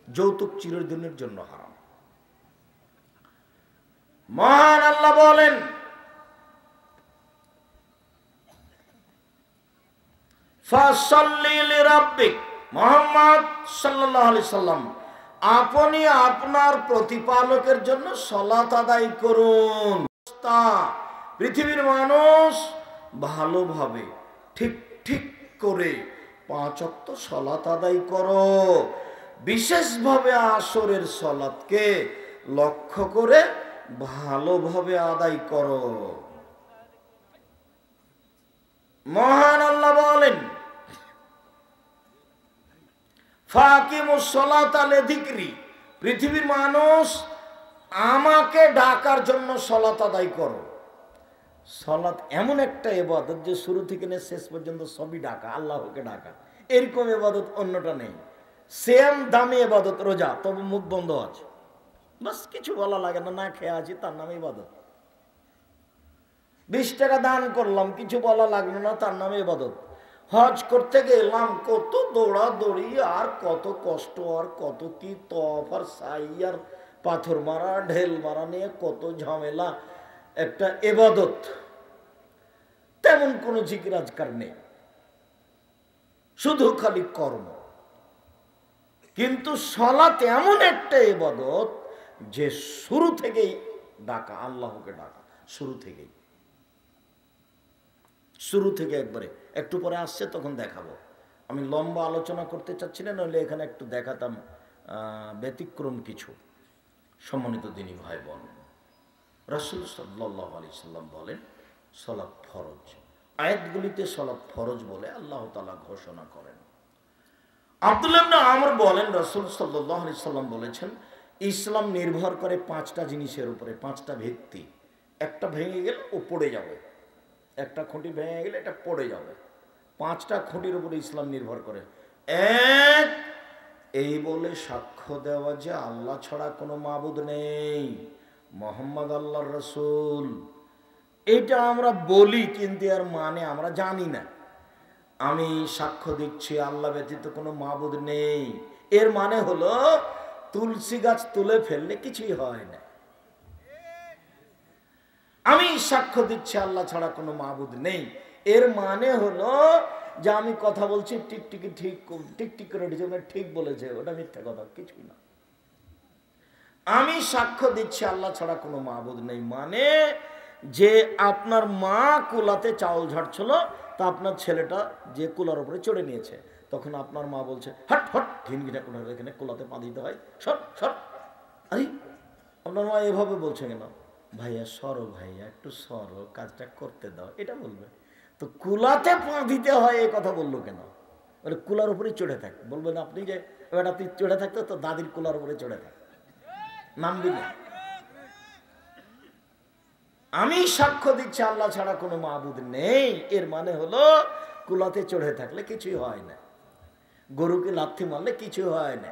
যৌতুক চিরদিনের জন্য হারাম। মহান আল্লাহ বলেন, ফাসাল্লি লিরাব্বিক, মুহাম্মদ সাল্লাল্লাহু আলাইহি সাল্লাম, আপনি আপনার প্রতিপালকের জন্য সালাত আদায় করুন। পৃথিবীর মানুষ ভালোভাবে ঠিক ঠিক করে 5 ওয়াক্ত সালাত আদায় করো, বিশেষভাবে আসরের সালাতকে লক্ষ্য করে ভালোভাবে আদায় করো। মহান আল্লাহ বলেন, ফাকিমুস সালাতা লিযিকরি, পৃথিবীর মানুষ আমাকে ডাকার জন্য সালাত আদায় করো। সালাত এমন একটা ইবাদত যে শুরু থেকে নিয়ে শেষ পর্যন্ত সবই ডাকা, আল্লাহকে ডাকা, এরকম ইবাদত অন্যটা নেই। সেম দামি ইবাদত রোজা, তবে মুখ বন্ধ আছে, বাস কিছু বলা লাগে না, না খেয়ে আছি তার নামে ইবাদত। 20 টাকা দান করলাম, কিছু বলা লাগলো না, তার নামে ইবাদত। হজ করতে গেলাম, কত দৌড়াদৌড়ি আর কত কষ্ট আর কত কি তফ আর সাই আর পাথর মারা ঢেল মারা নিয়ে কত ঝামেলা, একটা ইবাদত। তেমন কোনো জিকির আজকার নেই, শুধু খালি কর্ম। কিন্তু সালাত এমন একটা ইবাদত যে শুরু থেকেই ডাকা, আল্লাহকে ডাকা, শুরু থেকেই, শুরু থেকে একবারে। একটু পরে আসছে তখন দেখাবো, আমি লম্বা আলোচনা করতে চাচ্ছি না, নইলে এখানে একটু দেখাতাম ব্যতিক্রম কিছু। সম্মানিত দিনী ভাই বোন, রাসূল সাল্লাল্লাহু আলাইহি সাল্লাম বলেন সালাত ফরজ। আয়াতগুলিতে সালাত ফরজ বলে আল্লাহ তাআলা ঘোষণা করেন। আব্দুল্লাহ ইবনে আমর বলেন, রাসূল সাল্লাল্লাহু আলাইহি সাল্লাম বলেছেন, ইসলাম নির্ভর করে 5টা জিনিসের উপরে, 5টা ভিত্তি। একটা ভেঙে গেলে ও পড়ে যাবে, একটা খুঁটি ভেঙে গেলে এটা পড়ে যাবে। 5টা খুঁটির উপরে ইসলাম নির্ভর করে। এক, এই বলে সাক্ষ্য দেওয়া যে আল্লাহ ছাড়া কোনো মাবুদ নেই, মুহাম্মদ আল্লাহর রাসূল। এটা আমরা বলি কিন্তু এর মানে আমরা জানি না। আমি সাক্ষ্য দিচ্ছি আল্লাহ ব্যতীত কোনো মাবুদ নেই, এর মানে হলো তুলসী গাছ তুলে ফেললে কিছুই হয় না। আমি সাক্ষ্য দিচ্ছি আল্লাহ ছাড়া কোনো মাবুদ নেই, এর মানে হলো যে আমি কথা বলছি টিকটিকি টিকটিক করে ঠিক বলেছে, ওটা মিথ্যা কথা, কিছুই না। আমি সাক্ষ্য দিচ্ছি আল্লাহ ছাড়া কোনো মাবুদ নেই মানে যে আপনার মা কুলাতে চাউল ঝাড়ছিল, তা আপনার ছেলেটা যে কুলার উপরে চড়ে নিয়েছে, তখন আপনার মা বলছে হট হট ঘিনঘিনা করে এখানে কুলাতে পা দিতে হয়, সর সর। আরে আপনার মা এভাবে বলছে কেন? ভাইয়া সরো, ভাইয়া একটু সরো, কাজটা করতে দাও, এটা বলবে। তো কুলাতে পা দিতে হয় এই কথা বললো কেন? বলে কুলার উপরে চড়ে থাক। বলবেন আপনি যে বেটা তুই চড়ে থাকতো, তো দাদির কুলার উপরে চড়ে থাক, নামবি না। আমি সাক্ষ্য দিচ্ছি আল্লাহ ছাড়া কোনো মাবুদ নেই, এর মানে হলো কুলাতে চড়ে থাকলে কিছুই হয় না, গরুকে লাথি মারলে কিছুই হয় না,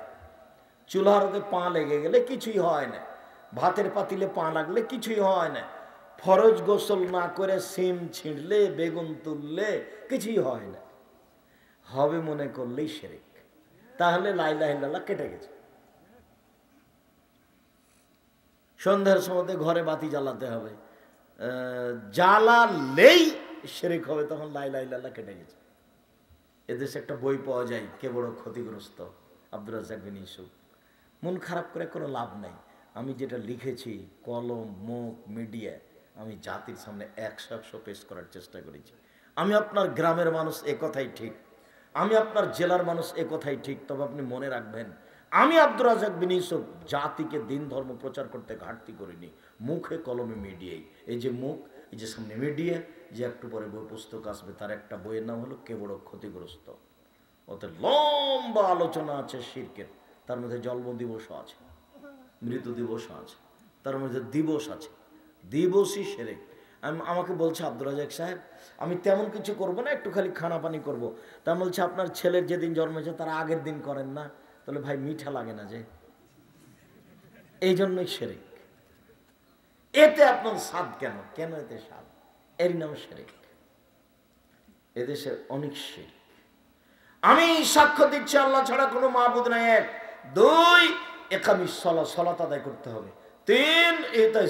চুলার ওতে পা লেগে গেলে কিছুই হয় না, ভাতের পাতিলে পা লাগলে কিছুই হয় না, ফরজ গোসল না করে সিম ছিঁড়লে বেগুন তুললে কিছুই হয় না, হবে মনে করলেই শিরক। তাহলে লা ইলাহা ইল্লাল্লাহ কেটে গেছে। সন্ধ্যার সময় ঘরে বাতি জ্বালাতে হবে, জ্বালালেই শিরক হবে, তখন লা ইলাহা ইল্লাল্লাহ কেটে গেছে। এদেশে একটা বই পাওয়া যায়, কে বড় ক্ষতিগ্রস্ত, আব্দুর রাজ্জাক বিন ইউসুফ। মন খারাপ করে কোনো লাভ নাই, আমি যেটা লিখেছি কলম মুখ মিডিয়া আমি জাতির সামনে 100 পেশ করার চেষ্টা করেছি। আমি আপনার গ্রামের মানুষ এ কথাই ঠিক, আমি আপনার জেলার মানুষ এ কথাই ঠিক, তবে আপনি মনে রাখবেন আমি আব্দুর রাজ্জাক বিন ইউসুফ জাতিকে দিন ধর্ম প্রচার করতে ঘাটতি করিনি, মুখে কলমে মিডিয়াই। এই যে মুখ, এই যে সামনে মিডিয়া, যে একটু পরে বই পুস্তক আসবে, তার একটা বইয়ের নাম হলো কে বড় ক্ষতিগ্রস্ত। ওতে লম্বা আলোচনা আছে শিরকের, তার মধ্যে জন্ম দিবসও আছে, মৃত্যু দিবসও আছে, তার মধ্যে দিবস আছে, দিবসই শিরক। আমাকে বলছে আব্দুর রাজ্জাক সাহেব আমি তেমন কিছু করব না, একটু খালি খানা পানি করবো। তা বলছে আপনার ছেলের যেদিন জন্মেছে তার আগের দিন করেন না? তাহলে ভাই মিঠা লাগে না যে, এই জন্যই শিরক। এতে আপনার স্বাদ কেন? কেন এতে স্বাদ? এর নাম শিরক। এদেশে অনেক শিরক। আমি সাক্ষ্য দিচ্ছি আল্লাহ ছাড়া কোনো মাবুদ নাই, এক। দুই, একামিস সালাত আদায় করতে হবে। তিন, এটা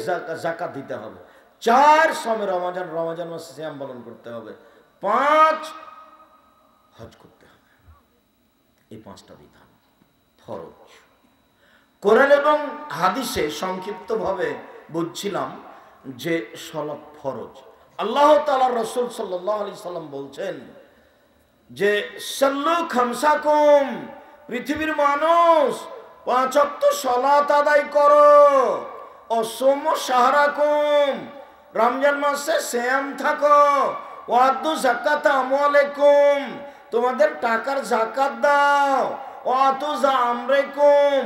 যাকাত দিতে হবে। চার, সময় রমজান মাসে সিয়াম পালন করতে হবে। পাঁচ, হজ করতে হবে। এই পাঁচটা বিধান ফরজ। কোরআন এবং হাদিসে সংক্ষিপ্তভাবে বুঝছিলাম যে সালাত ফরজ। আল্লাহ তাআলা রাসূল সাল্লাল্লাহু আলাইহি সাল্লাম বলছেন যে সাল্লু খামসাকুম, পৃথিবীর মানুষ 5 ওয়াক্ত সালাত আদায় করো। অসম শাহরাকুম, রমজান মাসে সিয়াম থাকো। ওয়াদু যাকাত আমওয়ালাকুম, তোমাদের টাকার যাকাত দাও। ওয়াতু জামরাকুম,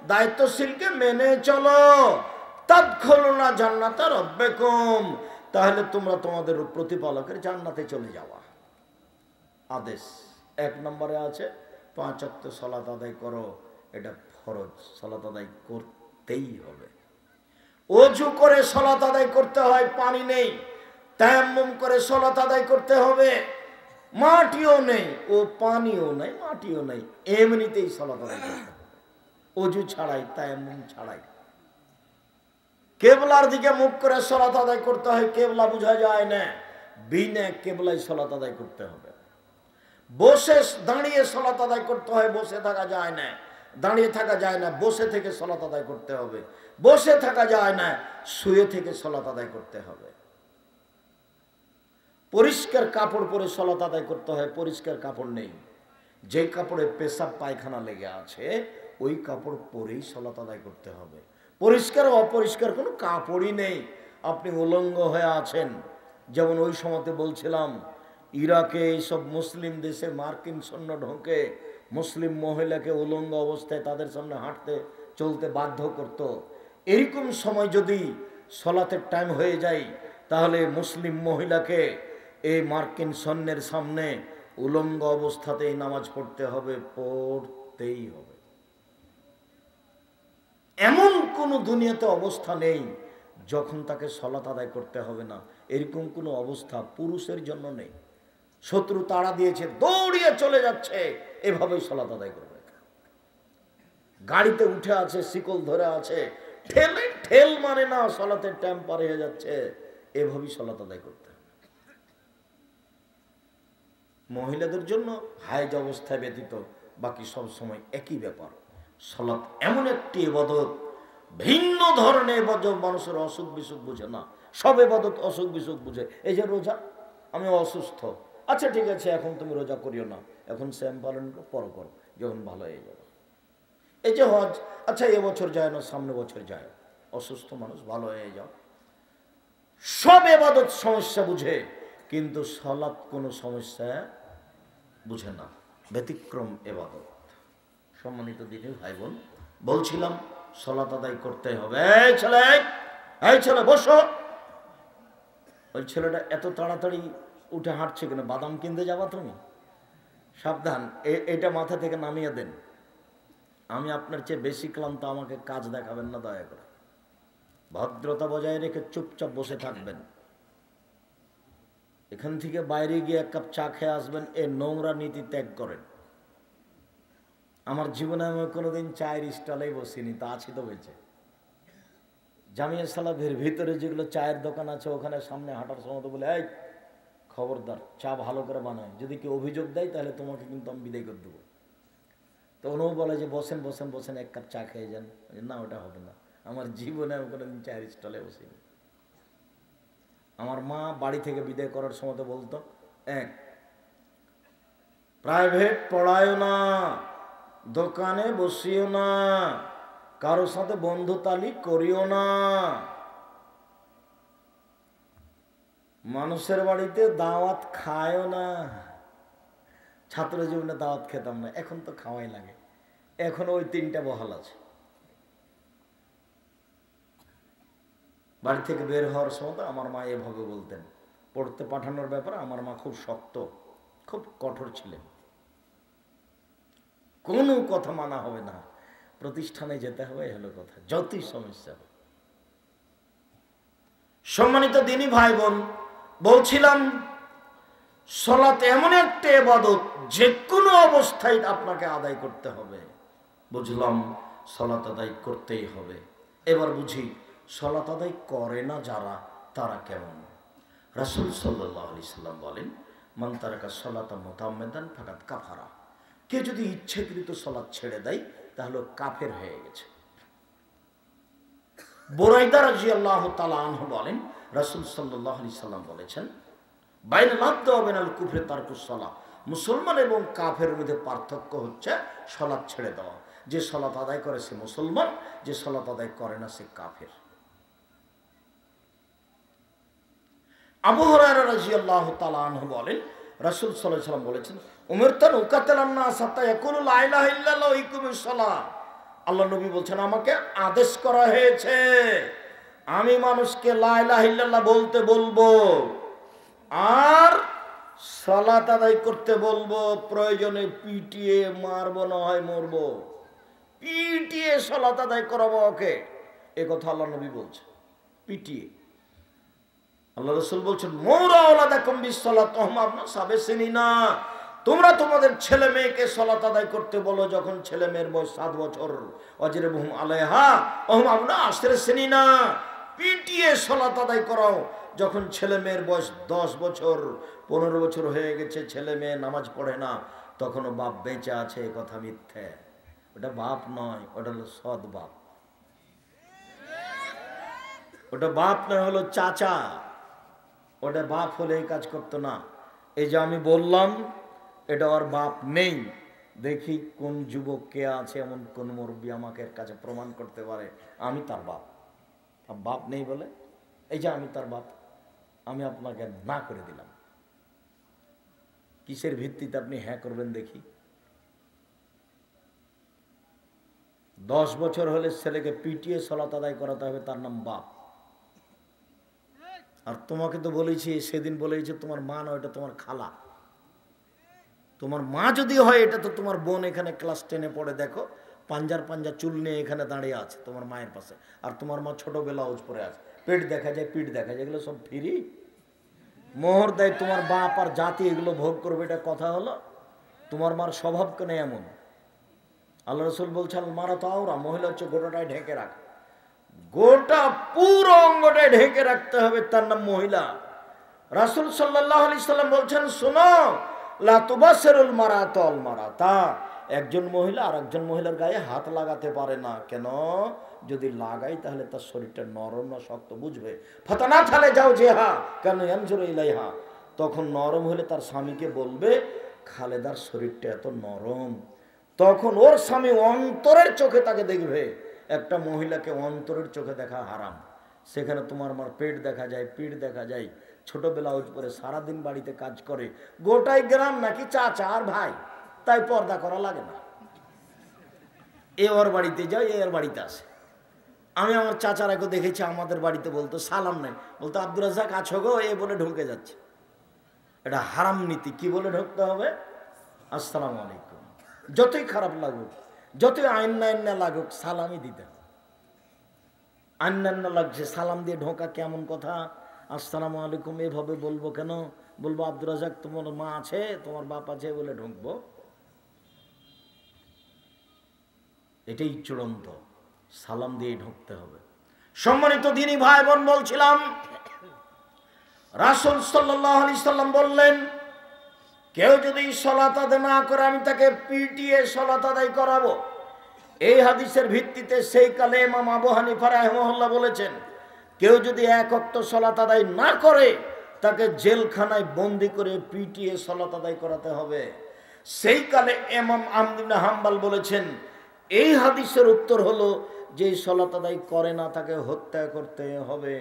দায়িত্বশীলকে মেনে চলো। তাদখুলুনা জান্নাতা রাব্বিকুম, তাহলে তোমরা তোমাদের প্রতিপালকের জান্নাতে চলে যাওয়া। আদেশ 1 নম্বরে আছে 5 ওয়াক্ত সালাত আদায় করো, এটা ফরজ, সালাত আদায় করতেই হবে। ওযু করে সালাত আদায় করতে হয়, পানি নেই, তায়াম্মুম করে সালাত আদায় করতে হবে। মাটিও নেই, ও পানিও নাই, মাটিও নাই, এমনিতেই সালাত আদায় করতে হবে, ওযু ছাড়াই, তায়াম্মুম ছাড়াই। কেবলার দিকে মুখ করে সালাত আদায় করতে হয়, কেবলা বোঝা যায় না, বিনা কেবলায় সালাত আদায় করতে হবে। বসে দাঁড়িয়ে সালাত আদায় করতে হয়, বসে থাকা যায় না, দাঁড়িয়ে থাকা যায় না, বসে থেকে সালাত আদায় করতে হবে। বসে থাকা যায় না, শুয়ে থেকে সালাত আদায় করতে হবে। পরিষ্কার কাপড় পরে সালাত আদায় করতে হয়, পরিষ্কার কাপড় নেই, যে কাপড়ে পেশাব পায়খানা লেগে আছে ওই কাপড় পরেই সালাত আদায় করতে হবে। পরিষ্কার অপরিষ্কার কোনো কাপড়ই নেই, আপনি উলঙ্গ হয়ে আছেন। যেমন ওই সময়তে বলছিলাম ইরাকে এইসব মুসলিম দেশে মার্কিন সৈন্য ঢোকে, মুসলিম মহিলাকে উলঙ্গ অবস্থায় তাদের সামনে হাঁটতে চলতে বাধ্য করত। এরকম সময় যদি সালাতের টাইম হয়ে যায়, তাহলে মুসলিম মহিলাকে এই মার্কিন সৈন্যের সামনে উলঙ্গ অবস্থাতেই নামাজ পড়তে হবে, পড়তেই হবে। এমন কোন দুনিয়াতে অবস্থা নেই যখন তাকে সালাত আদায় করতে হবে না, এরকম কোনো অবস্থা পুরুষের জন্য নেই। শত্রু তাড়া দিয়েছে, দৌড়িয়ে চলে যাচ্ছে, এভাবেই সালাত আদায় করবে। গাড়িতে উঠে আছে, শিকল ধরে আছে, ঠেলে ঠেল মানে না, সলাতের টাইম পার হয়ে যাচ্ছে, এভাবেই সলাত আদায় করতে হবে। মহিলাদের জন্য হায়েজ অবস্থায় ব্যতীত বাকি সব সময় একই ব্যাপার। সলাত এমন একটি ইবাদত, ভিন্ন ধরনের ইবাদত, মানুষের অসুখ বিসুখ বুঝে না, সব ইবাদত অসুখ বিসুখ বুঝে। এই যে রোজা, আমি অসুস্থ, আচ্ছা ঠিক আছে এখন তুমি রোজা করিও না, এখন শ্যাম পালন করো, করো, যখন ভালো হয়ে যাবে। এই যে হজ, আচ্ছা এবছর যায় না, সামনে বছর যায়, অসুস্থ মানুষ, ভালো হয়ে যাও। সব ইবাদত সমস্যা বুঝে, কিন্তু সলাৎ কোনো সমস্যা বুঝে না, ব্যতিক্রম ইবাদত। সম্মানিত দিনী ভাই বোন, বলছিলাম সলাত আদায় করতে হবে। এই ছেলে বসো। ওই ছেলেটা এত তাড়াতাড়ি উঠে হাঁটছে কেন? বাদাম কিনতে যাবা তুমি? সাবধান, এটা মাথা থেকে নামিয়ে দেন। আমি আপনার চেয়ে বেশি ক্লান্ত, আমাকে কাজ দেখাবেন না দয়া করে। ভদ্রতা বজায় রেখে চুপচাপ বসে থাকবেন। এখান থেকে বাইরে গিয়ে এক কাপ চা খেয়ে আসবেন, এ নোংরা নীতি ত্যাগ করেন। আমার জীবনে আমি কোনোদিন চায়ের স্টলেই বসিনি, তা আছি তো বেঁচে। জামিয়া সালাফের ভিতরে যেগুলো চায়ের দোকান আছে, ওখানে সামনে হাঁটার সময় তো বলে, এই খবরদার চা ভালো করে বানায়, যদি কেউ অভিযোগ দেয় তাহলে তোমাকে কিন্তু আমি বিদায় করে দেবো। তো ওনাও বলে যে বসেন বসেন বসেন, এক কাপ চা খেয়ে যান। না, ওটা হবে না। আমার জীবনে আমি কোনোদিন চায়ের স্টলে বসিনি। আমার মা বাড়ি থেকে বিদায় করার সময় তো বলতো, প্রাইভেট পড়ায়ও না, দোকানে বসিও না, কারোর সাথে বন্ধুতালি করিও না, মানুষের বাড়িতে দাওয়াত খায়ও না। ছাত্র জীবনে দাওয়াত খেতাম না, এখন তো খাওয়াই লাগে। এখন ওই 3টা বহাল আছে। বাড়ি থেকে বের হওয়ার সময় তো আমার মা এভাবে বলতেন। পড়তে পাঠানোর ব্যাপারে আমার মা খুব শক্ত, খুব কঠোর ছিলেন। কোনো কথা মানা হবে না, প্রতিষ্ঠানে যেতে হবে, হলো কথা, যতই সমস্যা হবে। সম্মানিত দিনী ভাই বোন, বলছিলাম সালাত এমন একটা ইবাদত, যে কোনো অবস্থায় আপনাকে আদায় করতে হবে। বুঝলাম সালাত আদায় করতেই হবে। এবার বুঝি সালাত আদায় করে না যারা, তারা কেমন? রাসূল সাল্লাল্লাহু আলাইহি সাল্লাম বলেন, মান তারাকা সালাতা মুতাআম্মিদান ফাকাদ কাফারা। কে যদি ইচ্ছাকৃত সালাত ছেড়ে দেয় তাহলে কাফের হয়ে গেছে। বুরাইদা রাদিয়াল্লাহু তাআলা আনহু বলেন, রাসূল সাল্লাল্লাহু আলাইহি সাল্লাম বলেছেন, বাইনাল আবদি ওয়া বাইনাল কুফরি তারকুস সালাহ। মুসলমান এবং কাফের মধ্যে পার্থক্য হচ্ছে সালাত ছেড়ে দেওয়া। যে সালাত আদায় করে সে মুসলমান, যে সালাত আদায় করে না সে কাফের। আবু হুরায়রা রাদিয়াল্লাহু তাআলা আনহু বলেন, রাসূল সাল্লাল্লাহু আলাইহি ওয়াসাল্লাম বলেছেন, উমিরতু আন উকাতিলান নাস হাত্তা ইয়াকুলু লা ইলাহা ইল্লাল্লাহ ওয়া ইকুমুস সালাহ। আল্লাহ নবী বলছেন, আমাকে আদেশ করা হয়েছে আমি মানুষকে লা ইলাহা ইল্লাল্লাহ বলতে বলবো আর সালাত আদায় করতে বলবো। প্রয়োজনে পিটিয়ে মারবো, না হয় মরবো, পিটিয়ে সালাত আদায় করাবো ওকে। এ কথা আল্লাহ নবী বলছে, পিটিয়ে। আল্লাহ রাসূল বলছেন, মৌরা আওলাদাকুম বিসসালাত ওয়া হুম আবনাউনা। তোমরা তোমাদের ছেলে মেয়েকে সালাত আদায় করতে বলো যখন ছেলে মেয়ের বয়স 7 বছর। ওয়াজরিবহুম আলাইহা ওয়া হুম আবনাউনা। পিটিয়ে সালাত আদায় করাও যখন ছেলে মেয়ের বয়স 10 বছর 15 বছর হয়ে গেছে, ছেলে মেয়ে নামাজ পড়ে না, তখনও বাপ বেঁচে আছে, এ কথা মিথ্যে। ওটা বাপ নয়, ওটা হলো সৎ বাপ। ওটা বাপ নয়, হলো চাচা। ওটা বাপ হলে এই কাজ করতো না। এই যে আমি বললাম এটা ওর বাপ নেই, দেখি কোন যুবক কে আছে এমন কোন মুরব্বী আমাকে কাছে প্রমাণ করতে পারে আমি তার বাপ। বাপ নেই বলে এই যে আমি তার বাপ, আমি আপনাকে না করে দিলাম। কিসের ভিত্তিতে আপনি হ্যাঁ করবেন দেখি? 10 বছর হলে ছেলেকে পিটিয়ে সালাত আদায় করাতে হবে, তার নাম বাপ। আর তোমাকে তো বলেছি, সেদিন বলেছি তোমার মা নয়, এটা তোমার খালা। তোমার মা যদি হয় এটা তো তোমার বোন, এখানে ক্লাস 10-এ পড়ে, দেখো পাঞ্জার চুল নিয়ে এখানে দাঁড়িয়ে আছে তোমার মায়ের পাশে। আর তোমার মা ছোট ব্লাউজ পরে আছে, পেট দেখা যায়, পিঠ দেখা যায়, এগুলো সব ফ্রি। মোহর দেয় তোমার বাপ আর জাতি, এগুলো ভোগ করবে, এটা কথা হলো? তোমার মার স্বভাব কেন এমন? আল্লাহ রাসূল বলছেন মারাত আওরা, মহিলা হচ্ছে গোটাটাই ঢেকে রাখ, গোটা পুরো অঙ্গটাই ঢেকে রাখতে হবে, তার নাম মহিলা। রাসূল সাল্লাল্লাহু আলাইহি সাল্লাম বলছেন শোনো, লা তুবাসসিরুল মারাতাল মারাতা, একজন মহিলা আর একজন মহিলার গায়ে হাত লাগাতে পারে না। কেন? যদি লাগাই তাহলে তার শরীরটা নরম না শক্ত বুঝবে। ফাতানা থালে যাও জেহা কেন ইয়ানজুরু ইলাইহা, তখন নরম হলে তার স্বামীকে বলবে খালেদার শরীরটা এত নরম, তখন ওর স্বামী অন্তরের চোখে তাকে দেখবে। একটা মহিলাকে অন্তরের চোখে দেখা হারাম। সেখানে তোমার আমার পেট দেখা যায়, পিঠ দেখা যায়, ছোট ব্লাউজ পরে সারাদিন বাড়িতে কাজ করে, গোটাই গ্রাম নাকি চাচা আর ভাই, তাই পর্দা করা লাগে না। এ ওর বাড়িতে যাও, এ ওর বাড়িতে আসে। আমি আমার চাচারাকে দেখেছি আমাদের বাড়িতে বলতো সালাম নাই, বলতো আব্দুর রাজ্জাক আছো গো, এ বলে ঢুকে যাচ্ছে। এটা হারাম নীতি। কি বলে ঢুকতে হবে? আসসালামু আলাইকুম। যতই খারাপ লাগুক, যতই আইন্না লাগুক, সালামই দিতে হবে। আইন্না লাগছে, সালাম দিয়ে ঢোকা কেমন কথা? আসসালামু আলাইকুম এভাবে বলবো কেন? বলবো আব্দুর রাজ্জাক তোমার মা আছে, তোমার বাপ আছে বলে ঢুকবো? এটাই চূড়ান্ত, সালাম দিয়ে ঢুকতে হবে। সম্মানিত দিনী ভাই বোন, বলছিলাম রাসূল সাল্লাল্লাহু আলাইহি সাল্লাম বললেন কেউ যদি সালাত আদায় না করে আমি তাকে পিটিয়ে সালাত আদায় করাবো। এই হাদিসের ভিত্তিতে সেই কালে ইমাম আবু হানিফা রাহিমাহুল্লাহ বলেছেন কেউ যদি এক ওয়াক্ত সালাত আদায় না করে তাকে জেলখানায় বন্দি করে পিটিয়ে সালাত আদায় করাতে হবে। সেই কালে ইমাম আহমদ ইবনে হাম্বল বলেছেন এই হাদিসের উত্তর হলো যে সালাত আদায় করে না তাকে হত্যা করতে হবে।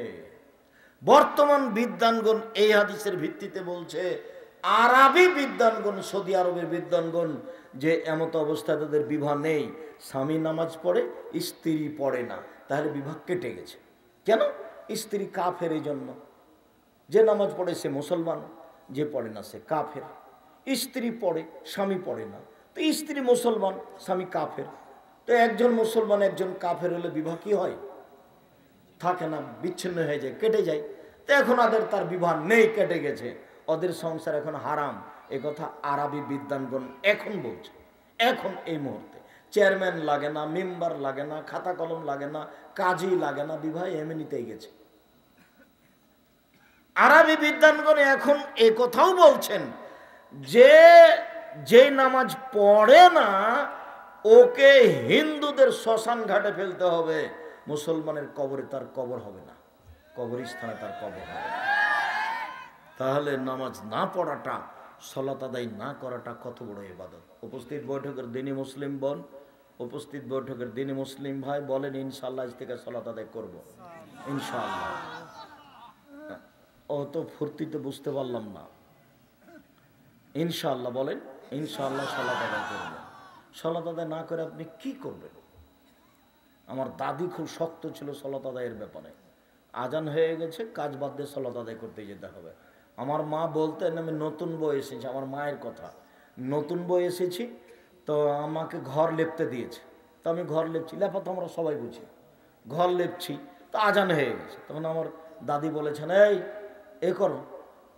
বর্তমান বিদ্বানগণ এই হাদিসের ভিত্তিতে বলছে আরবি বিদ্বানগণ, সৌদি আরবের বিদ্বানগণ, যে এমত অবস্থায় তাদের বিবাহ নেই, স্বামী নামাজ পড়ে স্ত্রী পড়ে না, তাহলে বিবাহ কেটে গেছে। কেন? স্ত্রী কাফের, এই জন্য। যে নামাজ পড়ে সে মুসলমান, যে পড়ে না সে কাফের। স্ত্রী পড়ে, স্বামী পড়ে না, তো স্ত্রী মুসলমান, স্বামী কাফের। তো একজন মুসলমান একজন কাফের হলে বিবাহ কি হয়? থাকে না, বিচ্ছিন্ন হয়ে যায়, কেটে যায়। তো এখন তার বিবাহ নেই, কেটে গেছে, ওদের সংসার এখন হারাম। এ কথা আরবি বিদ্বানগণ এখন বলছে। এখন এই মুহূর্তে চেয়ারম্যান লাগে না, মেম্বার লাগে না, খাতা কলম লাগে না, কাজই লাগে না, বিবাহ এমনিতেই গেছে। আরবি বিদ্বানগণ এখন এ কথাও বলছেন যে নামাজ পড়ে না ওকে হিন্দুদের শ্মশান ঘাটে ফেলতে হবে, মুসলমানের কবরে তার কবর হবে না, কবরস্থানে তার কবর হবে। তাহলে নামাজ না পড়াটা, সালাত আদায় না করাটা কত বড় ইবাদত। উপস্থিত বৈঠকের দিনী মুসলিম বোন, উপস্থিত বৈঠকের দিনী মুসলিম ভাই বলেন ইনশাআল্লাহ আজ থেকে সালাত আদায় করব ইনশাআল্লাহ। ও তো ফুর্তিতে বুঝতে পারলাম না। ইনশাআল্লাহ বলেন, ইনশাআল্লাহ সালাত আদায় করবেন। সালাত আদায় না করে আপনি কি করবেন? আমার দাদি খুব শক্ত ছিল সালাত আদায়ের ব্যাপারে। আজান হয়ে গেছে, কাজ বাদ দিয়ে সালাত আদায় করতে যেতে হবে। আমার মা বলতেন আমি নতুন বউ এসেছি, আমার মায়ের কথা, নতুন বউ এসেছি তো আমাকে ঘর লেপতে দিয়েছে, তো আমি ঘর লেপছি, লেপা তো আমরা সবাই বুঝি, ঘর লেপছি, তো আজান হয়ে গেছে। তখন আমার দাদি বলেছেন এই করো,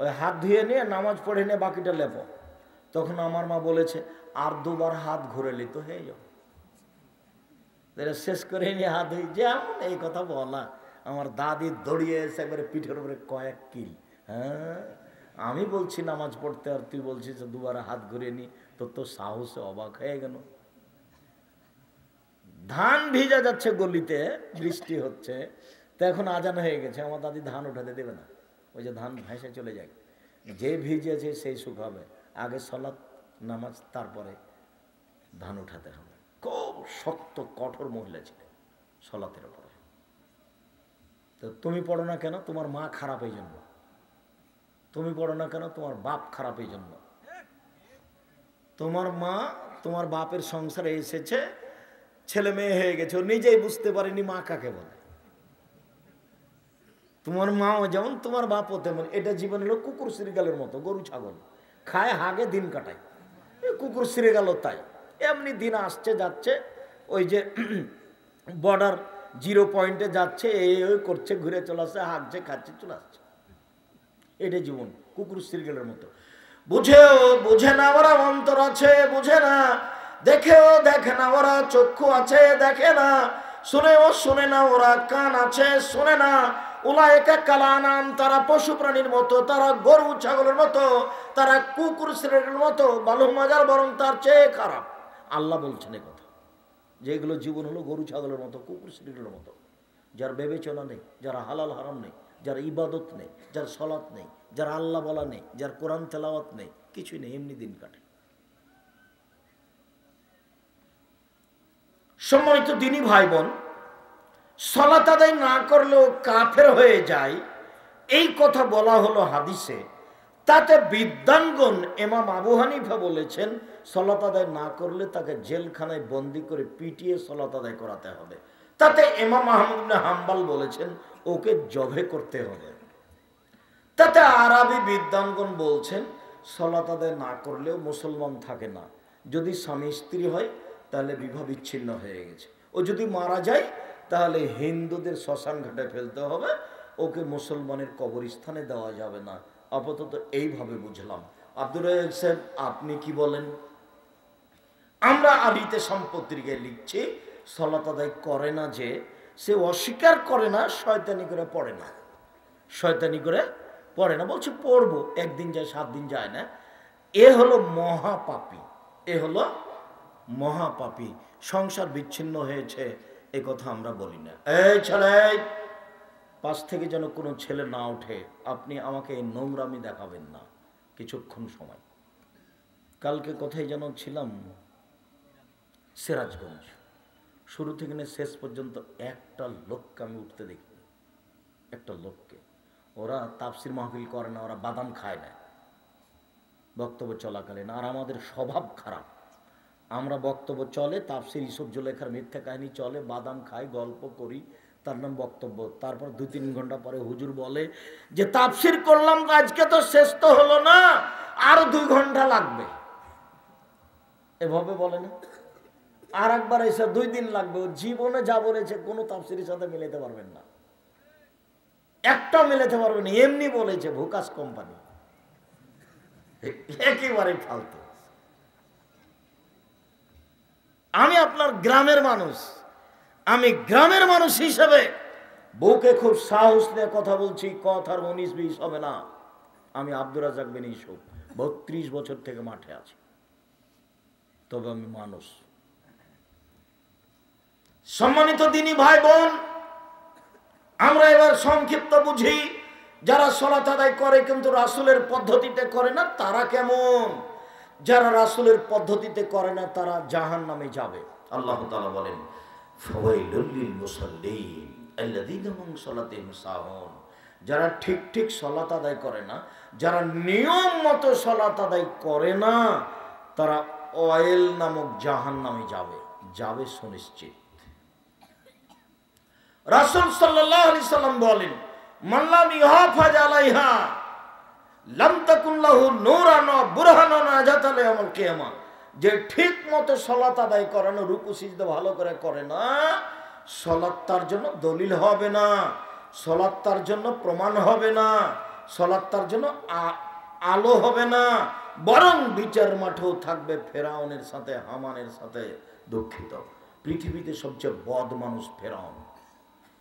ওই হাত ধুয়ে নিয়ে নামাজ পড়ে নিয়ে বাকিটা লেপো। তখন আমার মা বলেছে আর দুবার হাত ঘুরে নিত হয়ে যাও, শেষ করে নিয়ে হাত ধুই, যেমন এই কথা বলা। আমার দাদি দড়িয়ে এসে একবারে পিঠের উপরে কয়েক কিল। হ্যাঁ, আমি বলছি নামাজ পড়তে আর তুই বলছিস দুবার হাত ঘুরিয়ে নি, তো সাহসে অবাক হয়ে গেল। ধান ভিজা যাচ্ছে গলিতে, বৃষ্টি হচ্ছে, তো এখন আজান হয়ে গেছে, আমার দাদি ধান উঠাতে দেবে না, ওই যে ধান ভেসে চলে যায়, যে ভিজেছে সেই শুকাবে, আগে সালাত নামাজ তারপরে ধান উঠাতে হবে। খুব শক্ত কঠোর মহিলা ছিলেন সালাতের উপরে। তো তুমি পড়ো না কেন? তোমার মা খারাপ এই জন্য। তুমি পড়ো না কেন? তোমার বাপ খারাপ এই জন্য। তোমার মা তোমার বাপের সংসারে এসেছে, ছেলে মেয়ে হয়ে গেছে, ও নিজেই বুঝতে পারেনি মা কাকে বলে। তোমার মাও যেমন তোমার বাপও তেমন। এটা জীবন হলো কুকুর শ্রীগালের মতো, গরু ছাগল খায় হাগে দিন কাটায়, কুকুর শ্রীগালও তাই। এমনি দিন আসছে যাচ্ছে, ওই যে বর্ডার 0 পয়েন্টে যাচ্ছে, এই করছে, ঘুরে চলে আসছে, হাঁকছে, খাচ্ছে, চলে আসছে। এটা জীবন কুকুর শ্রীগালের মতো। বুঝেও বুঝে না, ওরা অন্তর আছে, বুঝে না। দেখেও দেখে না, ওরা চক্ষু আছে দেখে না, শুনেও শুনে না, ওরা কান আছে শুনে না। উলায়েকা কালানাম, তারা পশু প্রাণীর মতো, তারা গরু ছাগলের মতো, তারা কুকুর শ্রেণীর মতো, বালুম মাজার বরং তার চেয়ে খারাপ। আল্লাহ বলছেন এই কথা, যেগুলো জীবন হলো গরু ছাগলের মতো, কুকুর শ্রেণীর মতো, যার বিবেচনা নেই, যারা হালাল হারাম নেই, যার ইবাদত নেই, যার সলাৎ নেই, যার আল্লাহ বলা নেই, যার কোরআন তেলাওয়াত নেই, কিছুই নেই, এমনি দিন কাটে। সম্মানিত দিনী ভাই বোন, সালাত আদায় না করলেও কাফের হয়ে যায়, এই কথা বলা হলো হাদিসে। তাতে বিদ্বানগণ ইমাম আবু হানিফা বলেছেন সালাত আদায় না করলে তাকে জেলখানায় বন্দি করে পিটিয়ে সালাত আদায় করাতে হবে। তাতে ইমাম আহমদ ইবনে হাম্বল বলেছেন ওকে জবে করতে হবে। তাতে আরবি বিদ্বানগণ বলছেন সালাত আদায় না করলেও মুসলমান থাকে না। যদি স্বামী স্ত্রী হয় তাহলে বিবাহ বিচ্ছিন্ন হয়ে গেছে। ও যদি মারা যায় তাহলে হিন্দুদের শ্মশান ঘাটে ফেলতে হবে, ওকে মুসলমানের কবরস্থানে দেওয়া যাবে না। আপাতত এইভাবে বুঝলাম। আব্দুর রাজ্জাক সাহেব, আপনি কি বলেন? আমরা আদিতে সম্পত্তিকে লিখছি সালাত আদায় করে না, যে সে অস্বীকার করে না, শয়তানি করে পড়ে না, শয়তানি করে পড়ে না, বলছে পড়বো, একদিন যায় 7 দিন যায় না, এ হলো মহাপাপী, এ হলো মহাপাপী। সংসার বিচ্ছিন্ন হয়েছে এ কথা আমরা বলি না। এই ছেলে, পাশ থেকে যেন কোনো ছেলে না ওঠে, আপনি আমাকে এই নোংরামি দেখাবেন না কিছুক্ষণ সময়। কালকে কোথায় যেন ছিলাম, সিরাজগঞ্জ, শুরু থেকে শেষ পর্যন্ত একটা লোককে আমি উঠতে দেখি, একটা লোককে। ওরা তাফসির মাহফিল করে না, ওরা বাদাম খায় না বক্তব্য চলাকালীন। আর আমাদের স্বভাব খারাপ, আমরা বক্তব্য চলে, তাফসির ইউসুফ জুলেখার মিথ্যা কাহিনী চলে, বাদাম খাই, গল্প করি, তার নাম বক্তব্য। তারপর 2-3 ঘন্টা পরে হুজুর বলে যে তাফসির করলাম আজকে তো শেষ তো হলো না, আরো 2 ঘন্টা লাগবে, এভাবে বলে না। আর একবার এসে 2 দিন লাগবে। ও জীবনে যা বলেছে কোনো তাফসিরের সাথে মিলাতে পারবেন না, একটাও মিলাতে পারবেন না। এমনি বলেছে, ভুকাস কোম্পানি, একেবারে ফালতু। আমি আপনার গ্রামের মানুষ, আমি গ্রামের মানুষ হিসেবে বউকে খুব সাহস নিয়ে কথা বলছি, কথার 19-20 হবে না। আমি আব্দুর রাজ্জাক বিন ইউসুফ, 32 বছর থেকে মাঠে আছি, তবে আমি মানুষ। সম্মানিত দিনী ভাই বোন, আমরা এবার সংক্ষিপ্ত বুঝি। যারা সালাত আদায় করে কিন্তু রাসূলের পদ্ধতিতে করে না, তারা কেমন? যারা রাসূলের পদ্ধতিতে করে না তারা জাহান্নামে যাবে। আল্লাহ তাআলা বলেন, ফাওয়াইলুল লিল মুসাল্লিন আল্লাযীনা হুম সালাতিহিম সাহুন। যারা ঠিক ঠিক সালাত আদায় করে না, যারা নিয়ম মতো সালাত আদায় করে না, তারা ওয়াইল নামক জাহান্নামে যাবে, যাবে সুনিশ্চিত। রাসূল সাল্লাল্লাহু আলাইহি সাল্লাম বলেন, মান লাম ইহাফাজ আলাইহা লাম তাকুন লাহু নূরান ওয়া বুরহানুন আজাতা লিয়াউমিল কিয়ামাহ। যে ঠিক মতো সালাত আদায় করে না, রুকু সিজদা ভালো করে করে না, সালাত তার জন্য দলিল হবে না, সালাত তার জন্য প্রমাণ হবে না, সালাত তার জন্য আলো হবে না, বরং বিচার মাঠেও থাকবে ফেরাউনের সাথে, হামানের সাথে। দুঃখিত, পৃথিবীতে সবচেয়ে বদ মানুষ ফেরাউন।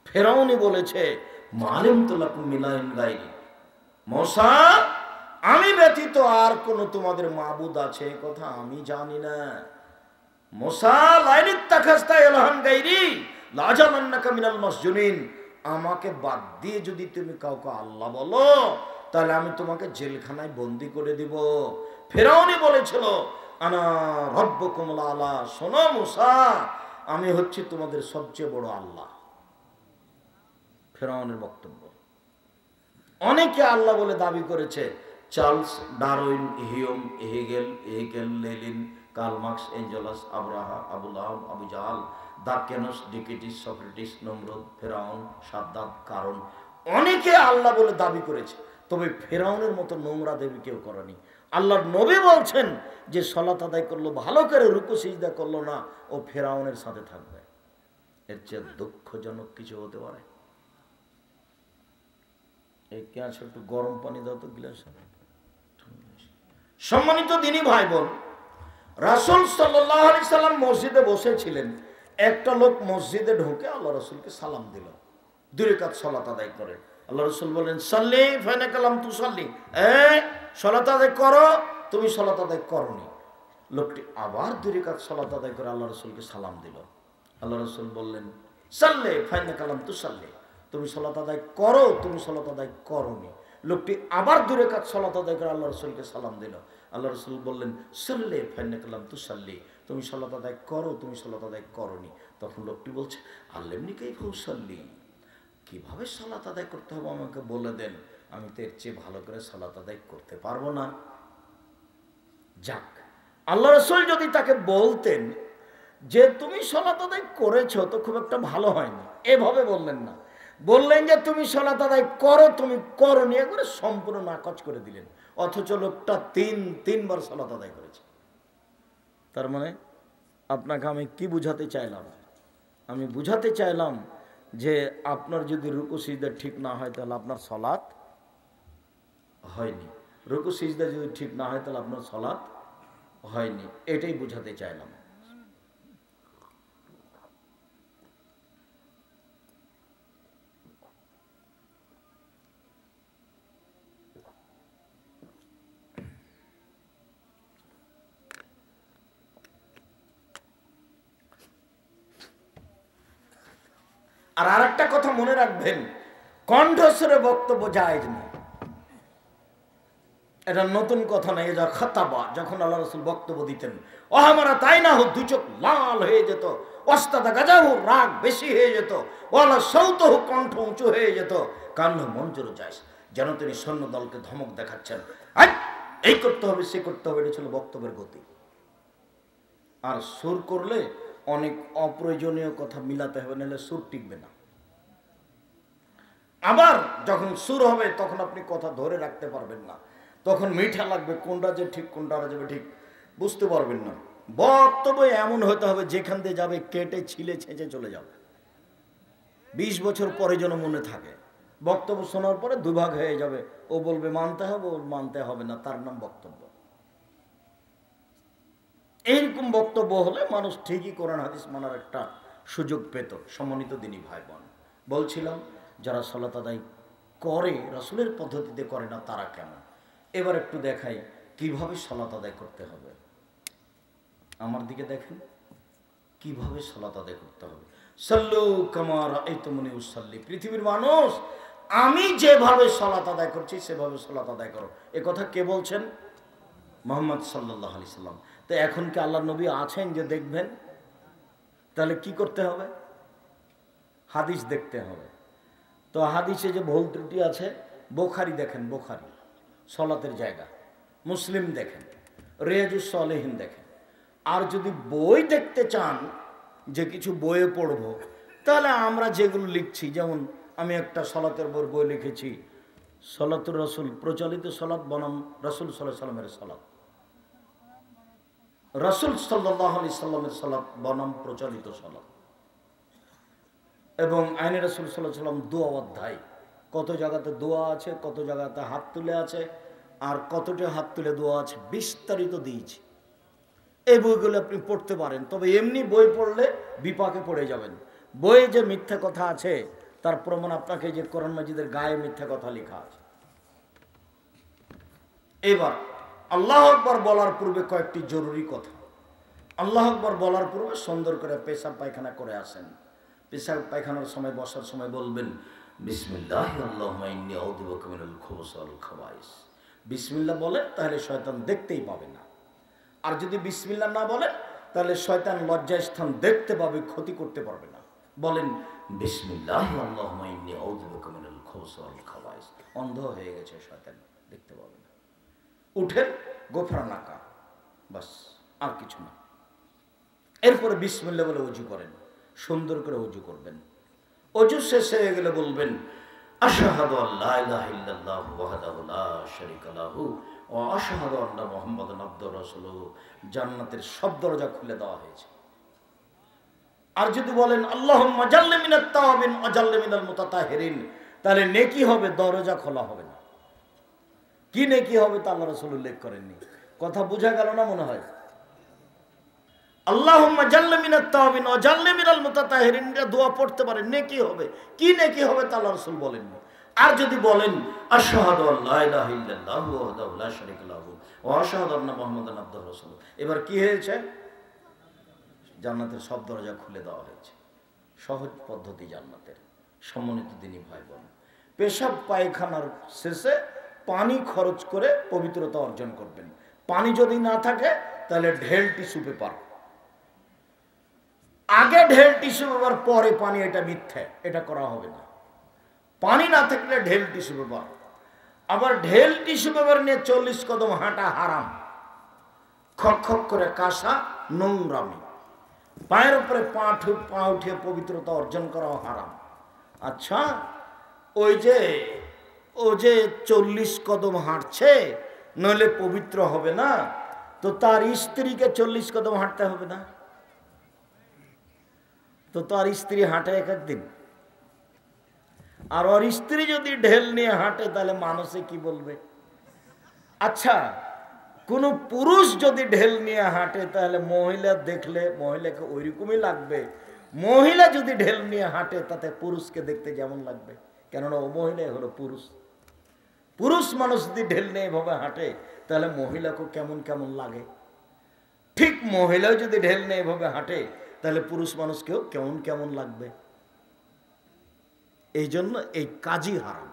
ফেরাউনই বলেছে, মালিম তুলাকুম মিনাইন গায়রি, মুসা আমি ব্যতীত আর কোন তোমাদের মাবুদ আছে কথা আমি জানি না। মুসা লাইনিত্তাখাস্তা ইলাহান গায়রি লাজালান্নাকা মিনাল মাসজুনিন, আমাকে বাদ দিয়ে যদি তুমি কাউকে আল্লাহ বলো তাহলে আমি তোমাকে জেলখানায় বন্দি করে দিব। ফেরাউনই বলেছিল, আনা রব্বুকুমুল আলা, শোনো মুসা, আমি হচ্ছি তোমাদের সবচেয়ে বড় আল্লাহ। ফেরাউনের বক্তব্য। অনেকে আল্লাহ বলে দাবি করেছে, Charles Darwin, Hume, Hegel, Lenin, Karl Marx, Engels, আব্রাহা, আবুল আহাব, আবু জাহাল, দাকিয়ানুস, ডিকিটিস, সক্রেটিস, নমরুদ, ফেরাউন, সাদ্দাত, কারণ অনেকে আল্লাহ বলে দাবি করেছে, তবে ফেরাউনের মতো নোংরা দেবী কেউ করেনি। আল্লাহর নবী বলছেন যে সালাত আদায় করলো, ভালো করে রুকু সিজদা করলো না, ও ফেরাউনের সাথে থাকবে। এর চেয়ে দুঃখজনক কিছু হতে পারে? একটু গরম পানি দাও তো গ্লাস। সম্মানিত দিনী ভাই বোন, রাসূল সাল্লাল্লাহু আলাইহি সাল্লাম মসজিদে বসেছিলেন, একটা লোক মসজিদে ঢুকে আল্লাহ রাসূলকে সালাম দিল, 2 রাকাত সালাত আদায় করে। আল্লাহ রাসূল বলেন, সাল্লি ফাইনাকা লাম তুসাল্লি, সালাত আদায় করো, তুমি সালাত আদায় করোনি। লোকটি আবার 2 রাকাত সালাত আদায় করে আল্লাহ রাসূলকে সালাম দিল। আল্লাহ রাসূল বললেন, সাল্লি ফাইনাকা লাম তুসাল্লি, তুমি সালাত আদায় করো, তুমি সালাত আদায় করোনি। লোকটি আবার 2 রাকাত সালাত আদায় করে আল্লাহ রাসূলকে সালাম দিল। আল্লাহ রাসূল বললেন, সাল্লি ফাইনাকা লাম তুসাল্লি, তুমি সালাত আদায় করো, তুমি সালাত আদায় করোনি। তখন লোকটি বলছে, আল্লিমনি কাইফা উসাল্লি, কিভাবে সালাত আদায় করতে হবে আমাকে বলে দেন, আমি তো এর চেয়ে ভালো করে সালাত আদায় করতে পারবো না। যাক, আল্লাহ রাসূল যদি তাকে বলতেন যে তুমি সালাত আদায় করেছো তো খুব একটা ভালো হয়নি, এভাবে বললেন না, বললেন যে তুমি সালাত আদায় করো, তুমি করোনি, একবারে সম্পূর্ণ নাকচ করে দিলেন। অথচ লোকটা তিনবার সালাত আদায় করেছে। তার মানে আপনাকে আমি কি বুঝাতে চাইলাম? আমি বুঝাতে চাইলাম যে আপনার যদি রুকু সিজদা ঠিক না হয় তাহলে আপনার সালাত হয়নি, রুকু সিজদা যদি ঠিক না হয় তাহলে আপনার সালাত হয়নি, এটাই বুঝাতে চাইলাম। আর আরেকটা কথা মনে রাখবেন, কণ্ঠস্বরে বক্তব্য জায়েজ না, এটা নতুন কথা নয়। যা খাতাবা, যখন আল্লাহ রাসূল বক্তব্য দিতেন, ওহামারা তাই না হোক, 2 চোখ লাল হয়ে যেত, ওয়াস্তাদা গাজাহু, রাগ বেশি হয়ে যেত, ওয়ালা সাউতুহু, কণ্ঠ উঁচু হয়ে যেত, কান্না মঞ্জুর যায়, যেন তিনি সৈন্য দলকে ধমক দেখাচ্ছেন, এই করতে হবে, সে করতে হবে। এটা ছিল বক্তব্যের গতি। আর সুর করলে অনেক অপ্রয়োজনীয় কথা মিলাতে হবে, নাহলে সুর টিকবে না। আবার যখন সুর হবে তখন আপনি কথা ধরে রাখতে পারবেন না, তখন মিঠা লাগবে, কোনটা যে ঠিক কোনটা যাবে ঠিক বুঝতে পারবেন না। বক্তব্য এমন হতে হবে যেখান দিয়ে যাবে কেটে ছিলে ছেঁচে চলে যাবে, 20 বছর পরে যেন মনে থাকে। বক্তব্য শোনার পরে দুভাগ হয়ে যাবে, ও বলবে মানতে হবে, ও মানতে হবে না, তার নাম বক্তব্য। এইরকম বক্তব্য হলে মানুষ ঠিকই কোরআন হাদিস মানার একটা সুযোগ পেত। সম্মানিত দিনী ভাই বোন, বলছিলাম যারা সালাত আদায় করে রাসূলের পদ্ধতিতে করে না তারা কেমন। এবার একটু দেখাই কিভাবে সালাত আদায় করতে হবে। আমার দিকে দেখেন, কিভাবে সালাত আদায় করতে হবে। সাল্লু কামা রাআইতুমুনি উসাল্লি, পৃথিবীর মানুষ আমি যেভাবে সালাত আদায় করছি সেভাবে সালাত আদায় করো। এ কথা কে বলছেন? মুহাম্মদ সাল্লাল্লাহু আলাইহি সাল্লাম। তো এখন কি আল্লাহর নবী আছেন যে দেখবেন? তাহলে কি করতে হবে? হাদিস দেখতে হবে। তো হাদিসে যে ভুল ত্রুটি আছে, বুখারী দেখেন, বুখারী সালাতের জায়গা, মুসলিম দেখেন, রিয়াজুস সালেহিন দেখেন। আর যদি বই দেখতে চান যে কিছু বইয়ে পড়ব, তাহলে আমরা যেগুলো লিখছি, যেমন আমি একটা সালাতের বই লিখেছি, সালাতুর রাসূল, প্রচলিত সালাত বনাম রাসূল সাল্লাল্লাহু আলাইহি সাল্লামের সালাত, রাসূল সাল্লাল্লাহু আলাইহি সাল্লামের সালাত বনাম প্রচলিত সালাত, এবং আইনে রাসূল সাল্লাল্লাহু আলাইহি সাল্লাম দোয়া অধ্যায়, কত জায়গাতে দোয়া আছে, কত জায়গাতে হাত তুলে আছে, আর কতটা হাত তুলে দোয়া আছে বিস্তারিত দিয়েছি। এই বইগুলো আপনি পড়তে পারেন। তবে এমনি বই পড়লে বিপাকে পড়ে যাবেন। বইয়ে যে মিথ্যা কথা আছে তার প্রমাণ আপনাকে যে কোরআন মাজিদের গায়ে মিথ্যা কথা লেখা আছে। এবার আল্লাহু আকবার বলার পূর্বে কয়েকটি জরুরি কথা। আল্লাহু আকবার বলার পূর্বে সুন্দর করে পেশাব পায়খানা করে আসেন। পেশাব পায়খানার সময়, বসার সময় বলবেন বিসমিল্লাহি আল্লাহুম্মা ইন্নী আউযু বিকা মিনাল খুবুসি ওয়াল খাবাইস। বিসমিল্লাহ বলেন, তাহলে শয়তান দেখতেই পাবে না। আর যদি বিসমিল্লাহ না বলেন তাহলে শয়তান লজ্জাস্থান দেখতে পাবে, ক্ষতি করতে পারবে না। বলেন বিসমিল্লাহি আল্লাহুম্মা ইন্নী আউযু বিকা মিনাল খুবুসি ওয়াল খাবাইস। অন্ধ হয়ে গেছে, শয়তান দেখতে পাবে না। উঠেন, গোফরানাকা, বাস, আর কিছু না। এরপরে বিসমিল্লাহ বলে ওযু করেন, সুন্দর করে ওযু করবেন। ওযু শেষ হয়ে গেলে বলবেন আশহাদু আল্লা ইলাহা ইল্লাল্লাহু ওয়াহদাহু লা শারীকা লাহু ওয়া আশহাদু আন্না মুহাম্মাদান আবদুহু ওয়া রাসূলুহু। জান্নাতের সব দরজা খুলে দেওয়া হয়েছে। আর যদি বলেন আল্লাহুম্মা জাল্লি মিনাত তাওয়াবিন ওয়া জাল্লি মিনাল মুতাতাহিরিন, তাহলে নেকি হবে, দরজা খোলা হবে না। কি নেকি হবে তা আল্লাহ রাসূল উল্লেখ করেননি। কথা বোঝা গেল না মনে হয়? আল্লাহুম্মা জাল্লা মিনাত তাওবিন ওয়া জাল্লা মিনাল মুতাতাহিরিন, এটা দোয়া পড়তে পারেন, নেকি হবে। কি নেকি হবে তা আল্লাহ রাসূল বলেননি। আর যদি বলেন আশহাদু আল্লা ইলাহা ইল্লাল্লাহু ওয়াহদাহু লা শারীকা লাহু ওয়া আশহাদু আন্না মুহাম্মাদান আবদুহু ওয়া রাসূলুহু, এবার কি হয়েছে? জান্নাতের সব দরজা খুলে দেওয়া হয়েছে। সহজ পদ্ধতি জান্নাতের। সম্মানিত দিনী ভাই বোন, পেশাব পায়খানার শেষে পানি খরচ করে পবিত্রতা অর্জন করবেন। পানি যদি না থাকে তাহলে ঢেল টিস্যু পেপার, আগে ঢেল টিস্যু পেপার পরে পানি, এটা মিথ্যা, এটা করা হবে না। পানি না থাকলে ঢেল টিস্যু পেপার। আবার ঢেল টিস্যু পেপার নিয়ে 40 কদম হাঁটা হারাম। খক খক করে কাশা নোংরামি। পায়ের উপরে পা উঠিয়ে পবিত্রতা অর্জন করাও হারাম। আচ্ছা, ওই যে 40 কদম হাঁটছে, নইলে পবিত্র হবে না, তো তার স্ত্রীকে 40 কদম হাঁটতে হবে না? তো তার স্ত্রী হাঁটে এক একদিন, আর ওর স্ত্রী যদি ঢেল নিয়ে হাঁটে তাহলে মানুষে কি বলবে? আচ্ছা, কোন পুরুষ যদি ঢেল নিয়ে হাঁটে তাহলে মহিলা দেখলে মহিলাকে ওইরকমই লাগবে। মহিলা যদি ঢেল নিয়ে হাঁটে তাতে পুরুষকে দেখতে যেমন লাগবে, কেননা ও মহিলাই হলো পুরুষ। পুরুষ মানুষ যদি ঢেল নিয়ে এভাবে হাঁটে তাহলে মহিলাকে কেমন কেমন লাগে। ঠিক মহিলাও যদি ঢেল নিয়ে এভাবে হাঁটে তাহলে পুরুষ মানুষকেও কেমন কেমন লাগবে। এই জন্য এই কাজই হারাম।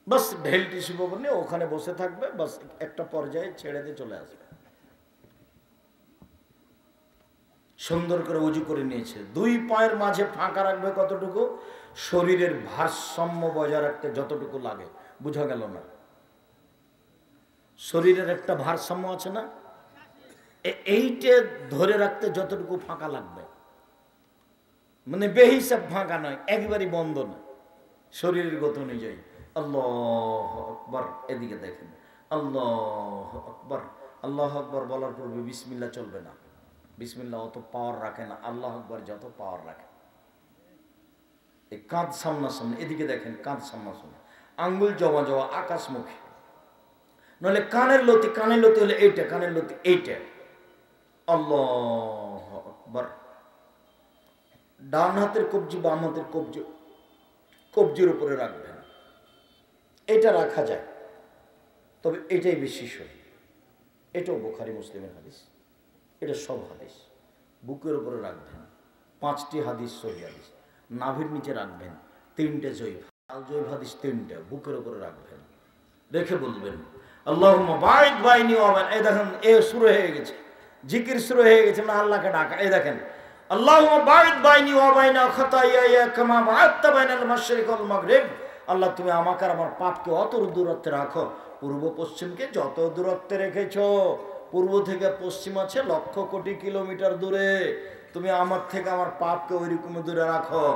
বাস ঢেল টিস্যু পেপার নিয়ে ওখানে বসে থাকবে, বাস একটা পর্যায়ে ছেড়ে দিয়ে চলে আসবে। সুন্দর করে উজু করে নিয়েছে, 2 পায়ের মাঝে ফাঁকা রাখবে কতটুকু? শরীরের ভারসাম্য বজায় রাখতে যতটুকু লাগে। বুঝা গেল না? শরীরের একটা ভারসাম্য আছে না, এইটা ধরে রাখতে যতটুকু ফাঁকা লাগবে, মানে বেহিসাব ফাঁকা নয়, একবারই বন্ধ না, শরীরের গত অনুযায়ী। আল্লাহু আকবার, এদিকে দেখেন, আল্লাহু আকবার। আল্লাহু আকবার বলার পূর্বে বিসমিল্লাহ চলবে না। বিসমিল্লাহ অত পাওয়ার রাখে না, আল্লাহু আকবার যত পাওয়ার রাখে। এই কাঁধ সামনাসামনি, এদিকে দেখেন, কাঁধ সামনাসামনি, আঙ্গুল জমা জমা আকাশমুখী, নইলে কানের লতি হলে এইটা, কানের লতি এইটা। আল্লাহু আকবার। ডান হাতের কবজি বাম হাতের কবজির উপরে রাখবেন। এটা রাখা যায়, তবে এটাই বেশি সহি। এটাও বুখারী মুসলিমের হাদিস, এটা সব হাদিস। বুকের উপরে রাখবেন, 5টি হাদিস সহি হাদিস। নাভির নিচে রাখবেন 3টে জয়ীফ, আল জয়ীফ হাদিস 3টে। বুকের উপরে রাখবেন, রেখে বলবেন আল্লাহুম্মা বাঈদ বাইনি ওয়া বাইন। এই দেখেন, এ শুরু হয়ে গেছে, জিকির শুরু হয়ে গেছে, না আল্লাহকে ডাকা। এই দেখেন, আল্লাহুম্মা বাঈদ বাইনি ওয়া বাইনা খাতায়ায়া কামা বা'আদতা বাইনাল মাশরিক ওয়াল মাগরিব। আল্লাহ, তুমি আমাকে আর আমার পাপকে অত দূরত্বে রাখো, পূর্ব পশ্চিমকে যত দূরত্বে রেখেছো। পূর্ব থেকে পশ্চিম আছে 1,00,000 কোটি কিলোমিটার দূরে, তুমি আমার থেকে আমার পাপকে ওই রকম দূরে রাখো।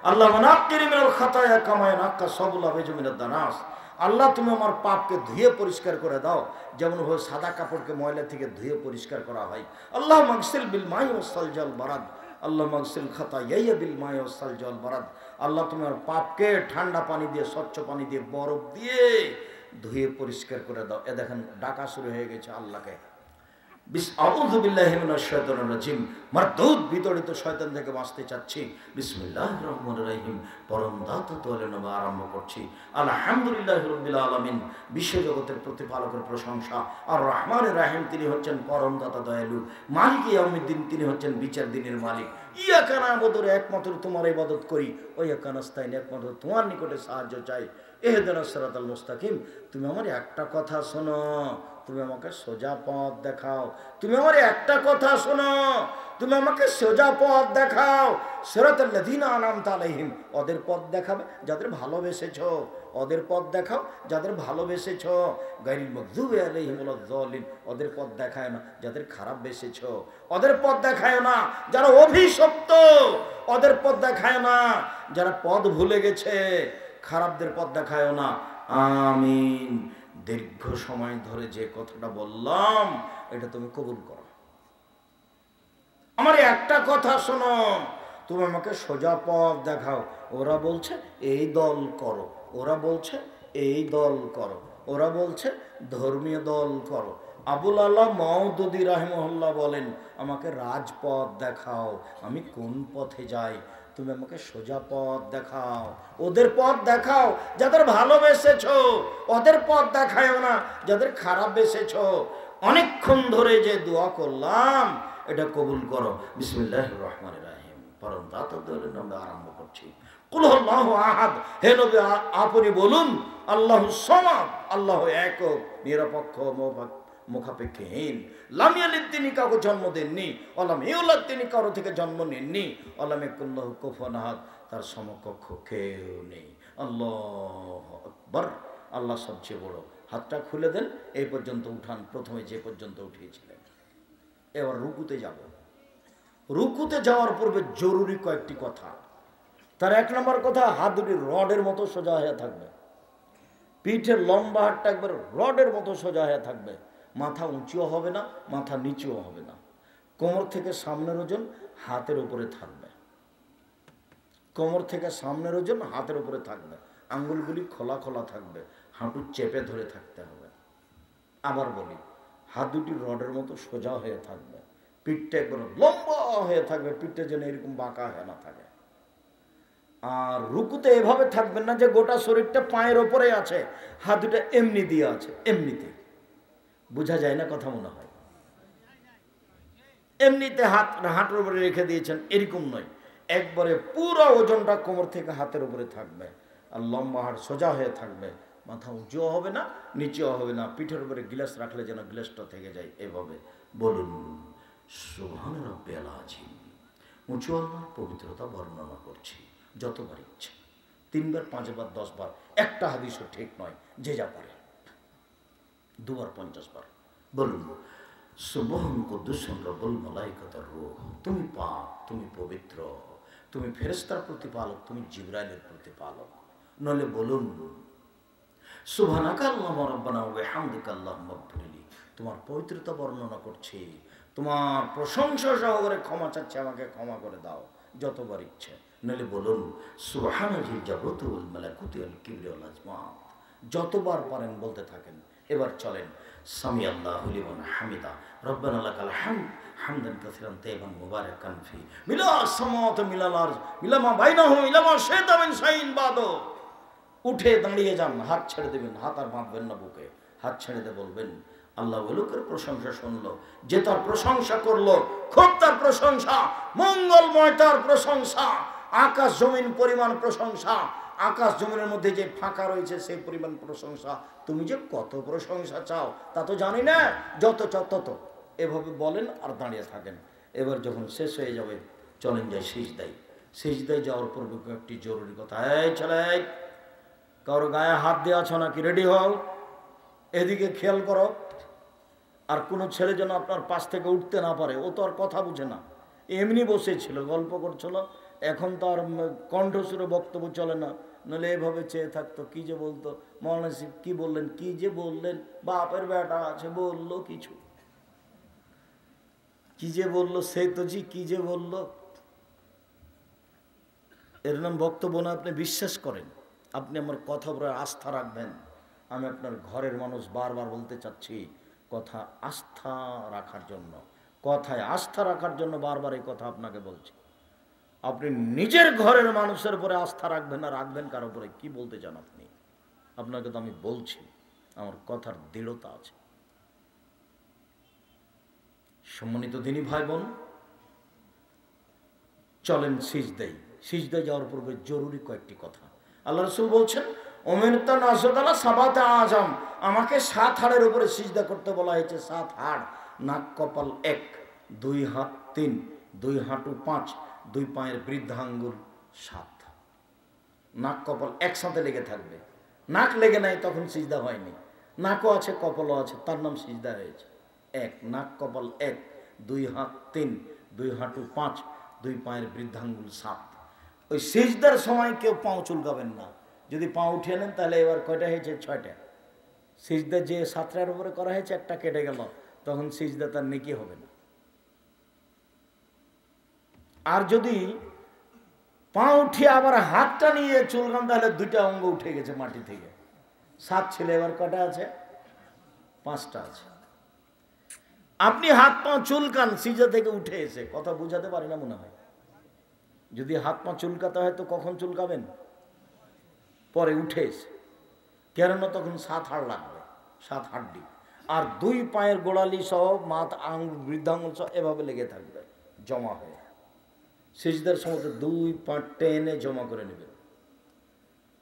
আল্লাহ মানাক্কিরি মিনাল খাতায়া কামা ইয়ানাক্কা সাবুল আবিজু মিনাদ দানাস। আল্লাহ, তুমি আমার পাপকে ধুয়ে পরিষ্কার করে দাও, যেমন ভাবে সাদা কাপড়কে ময়লা থেকে ধুয়ে পরিষ্কার করা হয়। আল্লাহ মাগসিল বিল মাই ওয়াস সালজাল বারাদ। আল্লাহ মাগসিল খাতায়া বিল মাই ওয়াস সালজাল বারাদ। আল্লাহ, তুমি আমার পাপকে ঠান্ডা পানি দিয়ে, স্বচ্ছ পানি দিয়ে, বরফ দিয়ে ধুয়ে পরিষ্কার করে দাও। এ দেখেন, ডাকা শুরু হয়ে গেছে আল্লাহকে। আউযু বিল্লাহি মিনাশ শাইতানির রাজিম। মারদুদ বিতড়িত শয়তান থেকে বাঁচতে চাচ্ছি। বিসমিল্লাহির রহমানির রহিম। পরম দাতা তোয়ালে নামে আরম্ভ করছি। আলহামদুলিল্লাহি রাব্বিল আলামিন। বিশ্বজগতের প্রতিপালকের প্রশংসা। আর রহমানির রহিম, তিনি হচ্ছেন পরম দাতা দয়ালু। মালিক ইয়াউমিদ্দিন, তিনি হচ্ছেন বিচার দিনের মালিক। ইয়াকা না'বুদু, একমাত্র তোমার ইবাদত করি। ওয়া ইয়াকা নাস্তাইন, একমাত্র তোমার নিকটে সাহায্য চাই। ইহদিনাস সিরাতাল মুস্তাকিম। তুমি আমার একটা কথা শোনো, তুমি আমাকে সোজা পথ দেখাও। তুমি আমার একটা কথা শোনো, তুমি আমাকে সোজা পথ দেখাও। সিরাতাল লাযিনা আনআমতা আলাইহিম, ওদের পথ দেখাবে যাদের ভালোবেসেছো। ওদের পথ দেখাও যাদের ভালোবেসেছো। গায়রিল মাগযুবি আলাইহিম ওয়ালাদ যালিম, ওদের পথ দেখায় না যাদের খারাপ বেসেছো। ওদের পথ দেখায় না যারা অভিশপ্ত। ওদের পথ দেখায় না যারা পথ ভুলে গেছে। খারাপদের পথ দেখায় না। আমিন। দীর্ঘ সময় ধরে যে কথাটা বললাম, এটা তুমি কবুল করো। আমার একটা কথা শোনো, তুমি আমাকে সোজা পথ দেখাও। ওরা বলছে এই দল করো, ওরা বলছে এই দল করো, ওরা বলছে ধর্মীয় দল করো। আবুল আলা মাউদুদি রাহিমাহুল্লাহ বলেন, আমাকে রাজপথ দেখাও, আমি কোন পথে যাই, তুমি আমাকে সোজা পথ দেখাও। ওদের পথ দেখাও যাদের ভালোবেসেছো, ওদের পথ দেখায়ও না যাদের খারাপ বেসেছো। অনেকক্ষণ ধরে যে দোয়া করলাম এটা কবুল করো। বিসমিল্লাহির রহমানির রহিম পরম দাতাদের নামে আরম্ভ করছি। কুল হুয়াল্লাহু আহাদ, হে নবী আপনি বলুন আল্লাহু সামাদ, আল্লাহ একক, নিরপেক্ষ, মুখাপেক্ষীহীন। লাম ইয়ালিদ, তিনি কাউকে জন্ম দেননি, ওয়ালাম ইউলাদ, তিনি কারো থেকে জন্ম নেননি, ওয়ালাম ইয়াকুল লাহু কুফুয়ান আহাদ, তার সমকক্ষ কেউ নেই। আল্লাহু আকবার, আল্লাহ সবচেয়ে বড়। হাতটা খুলে দেন, এই পর্যন্ত উঠান, প্রথমে যে পর্যন্ত উঠিয়েছিলেন। এবার রুকুতে যাব। রুকুতে যাওয়ার পূর্বে জরুরি কয়েকটি কথা। তার এক নম্বর কথা, হাত দুটি রডের মতো সোজা হয়ে থাকবে, পিঠের লম্বা হাতটা একবার রডের মতো সোজা হয়ে থাকবে, মাথা উঁচুও হবে না, মাথা নিচুও হবে না। কোমর থেকে সামনের ওজন হাতের উপরে থাকবে, কোমর থেকে সামনের ওজন হাতের উপরে থাকবে, আঙ্গুলগুলি খোলা খোলা থাকবে, হাঁটু চেপে ধরে থাকতে হবে। আবার বলি, হাত দুটি রডের মতো সোজা হয়ে থাকবে, পিঠটা একবার লম্বা হয়ে থাকবে, পিঠটা যেন এরকম বাঁকা হয়ে না থাকে। আর রুকুতে এভাবে থাকবেন না যে গোটা শরীরটা পায়ের ওপরে আছে, হাত দুটা এমনি দিয়ে আছে, এমনিতে বোঝা যায় না কথা মনে হয়, এমনিতে হাঁটুর উপরে রেখে দিয়েছেন, এরকম নয়। একবারে পুরো ওজনটা কোমর থেকে হাতের উপরে থাকবে, আর লম্বা হাড় সোজা হয়ে থাকবে, মাথা উঁচুও হবে না নিচেও হবে না, পিঠের উপরে গ্লাস রাখলে যেন গ্লাসটা থেকে যায়। এভাবে বলুন সুবহান রাব্বিয়াল আযীম। উঁচু আল্লাহর পবিত্রতা বর্ণনা করছি যতবার ইচ্ছে, 3 বার 5 বার 10 বার, একটা হাদিসও ঠিক নয়, যে যা পারে 2 বার 50 বার বলুন সুবহান কুদ্দুসুন রব্বুল মালাইকাতুর রূহ। তুমি পাক, তুমি পবিত্র, তুমি ফেরেশতার প্রতিপালক, তুমি জিবরাইলের প্রতিপালক। নলে বলুন সুবহানাকা আল্লাহুম্মা রাব্বানা ওয়া বিহামদিকা আল্লাহুম্মা ইগফিরলি। তোমার পবিত্রতা বর্ণনা করছি, তোমার প্রশংসা সহকারে ক্ষমা চাচ্ছি, আমাকে ক্ষমা করে দাও, যতবার ইচ্ছে। নলে বলুন সুবহানাল জাবরুত ওয়াল মালাকুতি ওয়াল কিবরিয়া ওয়াল আজমাত। যতবার পারেন বলতে থাকেন। এবার চলেন সামি আল্লাহু লিমান হামিদা, রব্বানা লাকাল হামদ হামদান কাসীরান তাইয়িবান মুবারাকান ফি, মিলা সামাওয়াতি মিলাল আরজ মিলা মা বাইনাহুম ইলা মা শাইতা মিন শাইইন বাদু। উঠে দাঁড়িয়ে যান, হাত ছেড়ে দেবেন, হাত আর বাঁধবেন না বুকে, হাত ছেড়ে দিয়ে বলবেন আল্লাহ ওই লোকের প্রশংসা শুনলো যে তার প্রশংসা করলো, খুব তার প্রশংসা, মঙ্গলময় তার প্রশংসা, আকাশ জমিন পরিমাণ প্রশংসা, আকাশ জমিনের মধ্যে যে ফাঁকা রয়েছে সেই পরিমাণ প্রশংসা। তুমি যে কত প্রশংসা চাও তা তো জানি না, যত চাও তত। এভাবে বলেন আর দাঁড়িয়ে থাকেন। এবার যখন শেষ হয়ে যাবে চলেন যাই সিজদায়। সিজদায় যাওয়ার পূর্বে একটি জরুরি কথা, এই ছেলে, কারো গায়ে হাত দিয়ে আছো নাকি? রেডি হও, এদিকে খেয়াল করো। আর কোনো ছেলে যেন আপনার পাশ থেকে উঠতে না পারে, ও তো আর কথা বুঝে না, এমনি বসেছিল গল্প করছিল, এখন তো আর কণ্ঠস্বরে বক্তব্য চলে না, নাহলে এভাবে চেয়ে থাকতো, কি যে বলতো, মৌলানা সাহেব কি বললেন, কি যে বললেন, বাপের বেটা আছে বললো কিছু, কি যে বললো, সে তো জি কি যে বললো। এর নাম বক্তব্য না। আপনি বিশ্বাস করেন, আপনি আমার কথা উপরে আস্থা রাখবেন। আমি আপনার ঘরের মানুষ, বারবার বলতে চাচ্ছি, কথা আস্থা রাখার জন্য, কথায় আস্থা রাখার জন্য বারবার এই কথা আপনাকে বলছি। আপনি নিজের ঘরের মানুষের উপরে আস্থা রাখবেন না, রাখবেন কার উপরে? কি বলতে চান আপনি? আপনাকে তো আমি বলছি, আমার কথার দৃঢ়তা আছে। সম্মানিত দিনী ভাই বোন, চলেন সিজদায়। সিজদায় যাওয়ার পূর্বে জরুরি কয়েকটি কথা। আল্লাহ রাসূল বলছেন ওমেরতা নাসদালা সাবাতে আজম, আমাকে 7 হাড়ের উপরে সিজদা করতে বলা হয়েছে। 7 হাড়, নাক কপাল 1, 2 হাত 3, 2 হাঁটু 5, 2 পায়ের বৃদ্ধাঙ্গুল 7। নাক কপাল একসাথে লেগে থাকবে। নাক লেগে নাই তখন সিজদা হয়নি, নাকও আছে কপালও আছে, তার নাম সিজদা হয়েছে। 1 নাক কপাল 1, 2 হাত 3, 2 হাঁটু 5, 2 পায়ের বৃদ্ধাঙ্গুল 7। ওই সিজদার সময় কেউ পাও চুলকাবেন না। যদি পা উঠিয়ে নেন তাহলে এবার কয়টা হয়েছে? 6টা। সিজদা যে 7টার উপরে করা হয়েছে, একটা কেটে গেল, তখন সিজদা তার নেকি হবে না। আর যদি পা উঠিয়ে আবার হাতটা নিয়ে চুলকান তাহলে 2টা অঙ্গ উঠে গেছে মাটি থেকে। 7 ছিল, এবার কয়টা আছে? 5টা আছে। আপনি হাত পা চুলকান সিজদা থেকে উঠে এসে, কথা বুঝাতে পারি না মনে হয়। যদি হাত পা চুলকাতে হয় তো কখন চুলকাবেন? পরে উঠে এসে। কেননা তখন 7 হাড় লাগবে, 7 হাড্ডি, আর 2 পায়ের গোড়ালি সহ মাথা, আঙুল, বৃদ্ধাঙ্গুল সহ এভাবে লেগে থাকবে জমা হয়ে। সিজদার সময় 2 পা টেনে জমা করে নেবেন।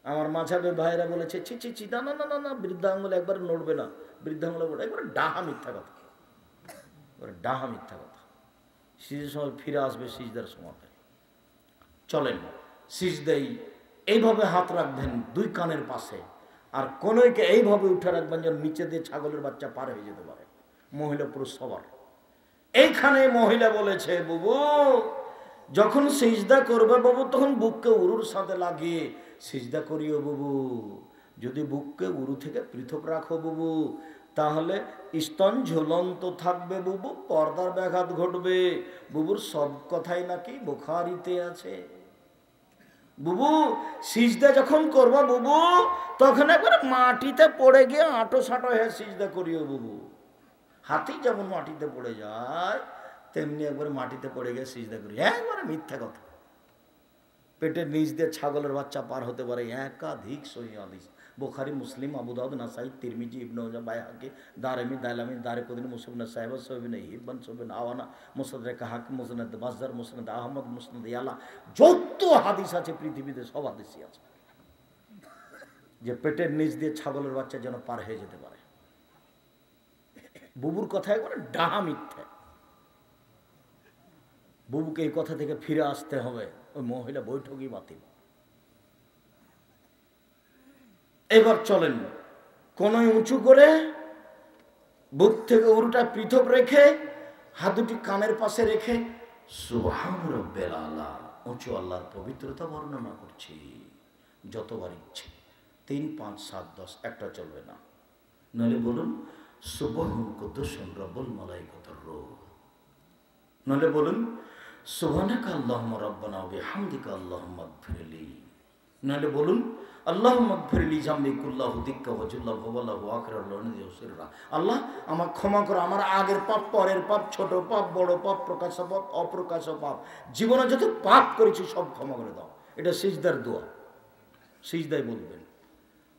আমার মাঝাবে ভাইরা বলেছে ছি ছি ছি, না না না না না, বৃদ্ধাঙ্গুল একবার নড়বে না, বৃদ্ধাঙ্গুল একবার ডাহা মিথ্যা কথা, ডাহা মিথ্যা কথা। সিজদার সময় ফিরে আসবে সিজদার সময়। চলেন সিজদাই এইভাবে হাত রাখবেন 2 কানের পাশে, আর কোনইকে এইভাবে উঠে রাখবেন যেন নিচে দিয়ে ছাগলের বাচ্চা পার হয়ে যেতে পারে, মহিলা পুরুষ সবার। এইখানে মহিলা বলেছে বুবু যখন সিজদা করবে বাবু তখন বুককে উরুর সাথে লাগিয়ে সিজদা করিও বুবু। যদি বুককে উরু থেকে পৃথক রাখো বুবু তাহলে স্তন ঝুলন্ত থাকবে বুবু, পর্দার ব্যাঘাত ঘটবে। বুবুর সব কথাই নাকি বুখারীতে আছে। বুবু সিজদা যখন করবা বুবু তখন একবার মাটিতে পড়ে গিয়ে আঁটো সাঁটো হয়ে সিজদা করিও বুবু। হাতি যেমন মাটিতে পড়ে যায় তেমনি একবার মাটিতে পড়ে গিয়ে সিজদা করি। একবারে মিথ্যা কথা। পেটের নিচ দিয়ে ছাগলের বাচ্চা পার হতে পারে, একাধিক সহিহ হাদিস, বুখারী, মুসলিম, আবু দাউদ, নাসাই, তিরমিজি, ইবনে মাজাহ, বাইহাকি, দারমি, দাইলামি, দারকুতনি, মুসনাদ সাহেব, সহিহ হিব্বান, সহিহ আওয়ানা, মুসনাদ হাকিম, মুসনাদ বাজ্জার, মুসনাদ আহমদ, মুসনাদ ইয়ালা, যত হাদিস আছে পৃথিবীতে সব হাদিসই আছে যে পেটের নিচ দিয়ে ছাগলের বাচ্চা যেন পার হয়ে যেতে পারে। বুবুর কথা একবারে ডাহা মিথ্যা। বুবুকে এই কথা থেকে ফিরে আসতে হবে। ওই মহিলা বৈঠকই বাতিল। এবার চলেন কোনই উঁচু করে বুক থেকে উরুটা পৃথক রেখে হাত দুটি কানের পাশে রেখে সুবহান রাব্বিল আলা, উঁচু আল্লাহর পবিত্রতা বর্ণনা করছি যতবার ইচ্ছে, 3, 5, 7, 10, একটা চলবে না। নাহলে বলুন সুবহান কুদ্দুসুন রাব্বুল মালাইকাতুর রূহ, নাহলে বলুন সুবহানাকা আল্লাহুম্মা রাব্বানা ওয়া বিহামদিকা আল্লাহুম্মা ইগফিরলি, নাহলে বলুন আল্লাহুম্মা ইগফিরলি জামবি কুল্লাহু দিক্কা ওয়া জুল্লাহু ওয়া লাহু আখিরাহু সিররা। আল্লাহ আমাকে ক্ষমা করো, আমার আগের পাপ, পরের পাপ, ছোট পাপ, বড় পাপ, প্রকাশ্য পাপ, অপ্রকাশ্য পাপ, জীবনে যত পাপ করেছি সব ক্ষমা করে দাও। এটা সিজদার দোয়া, সিজদায় বলবেন।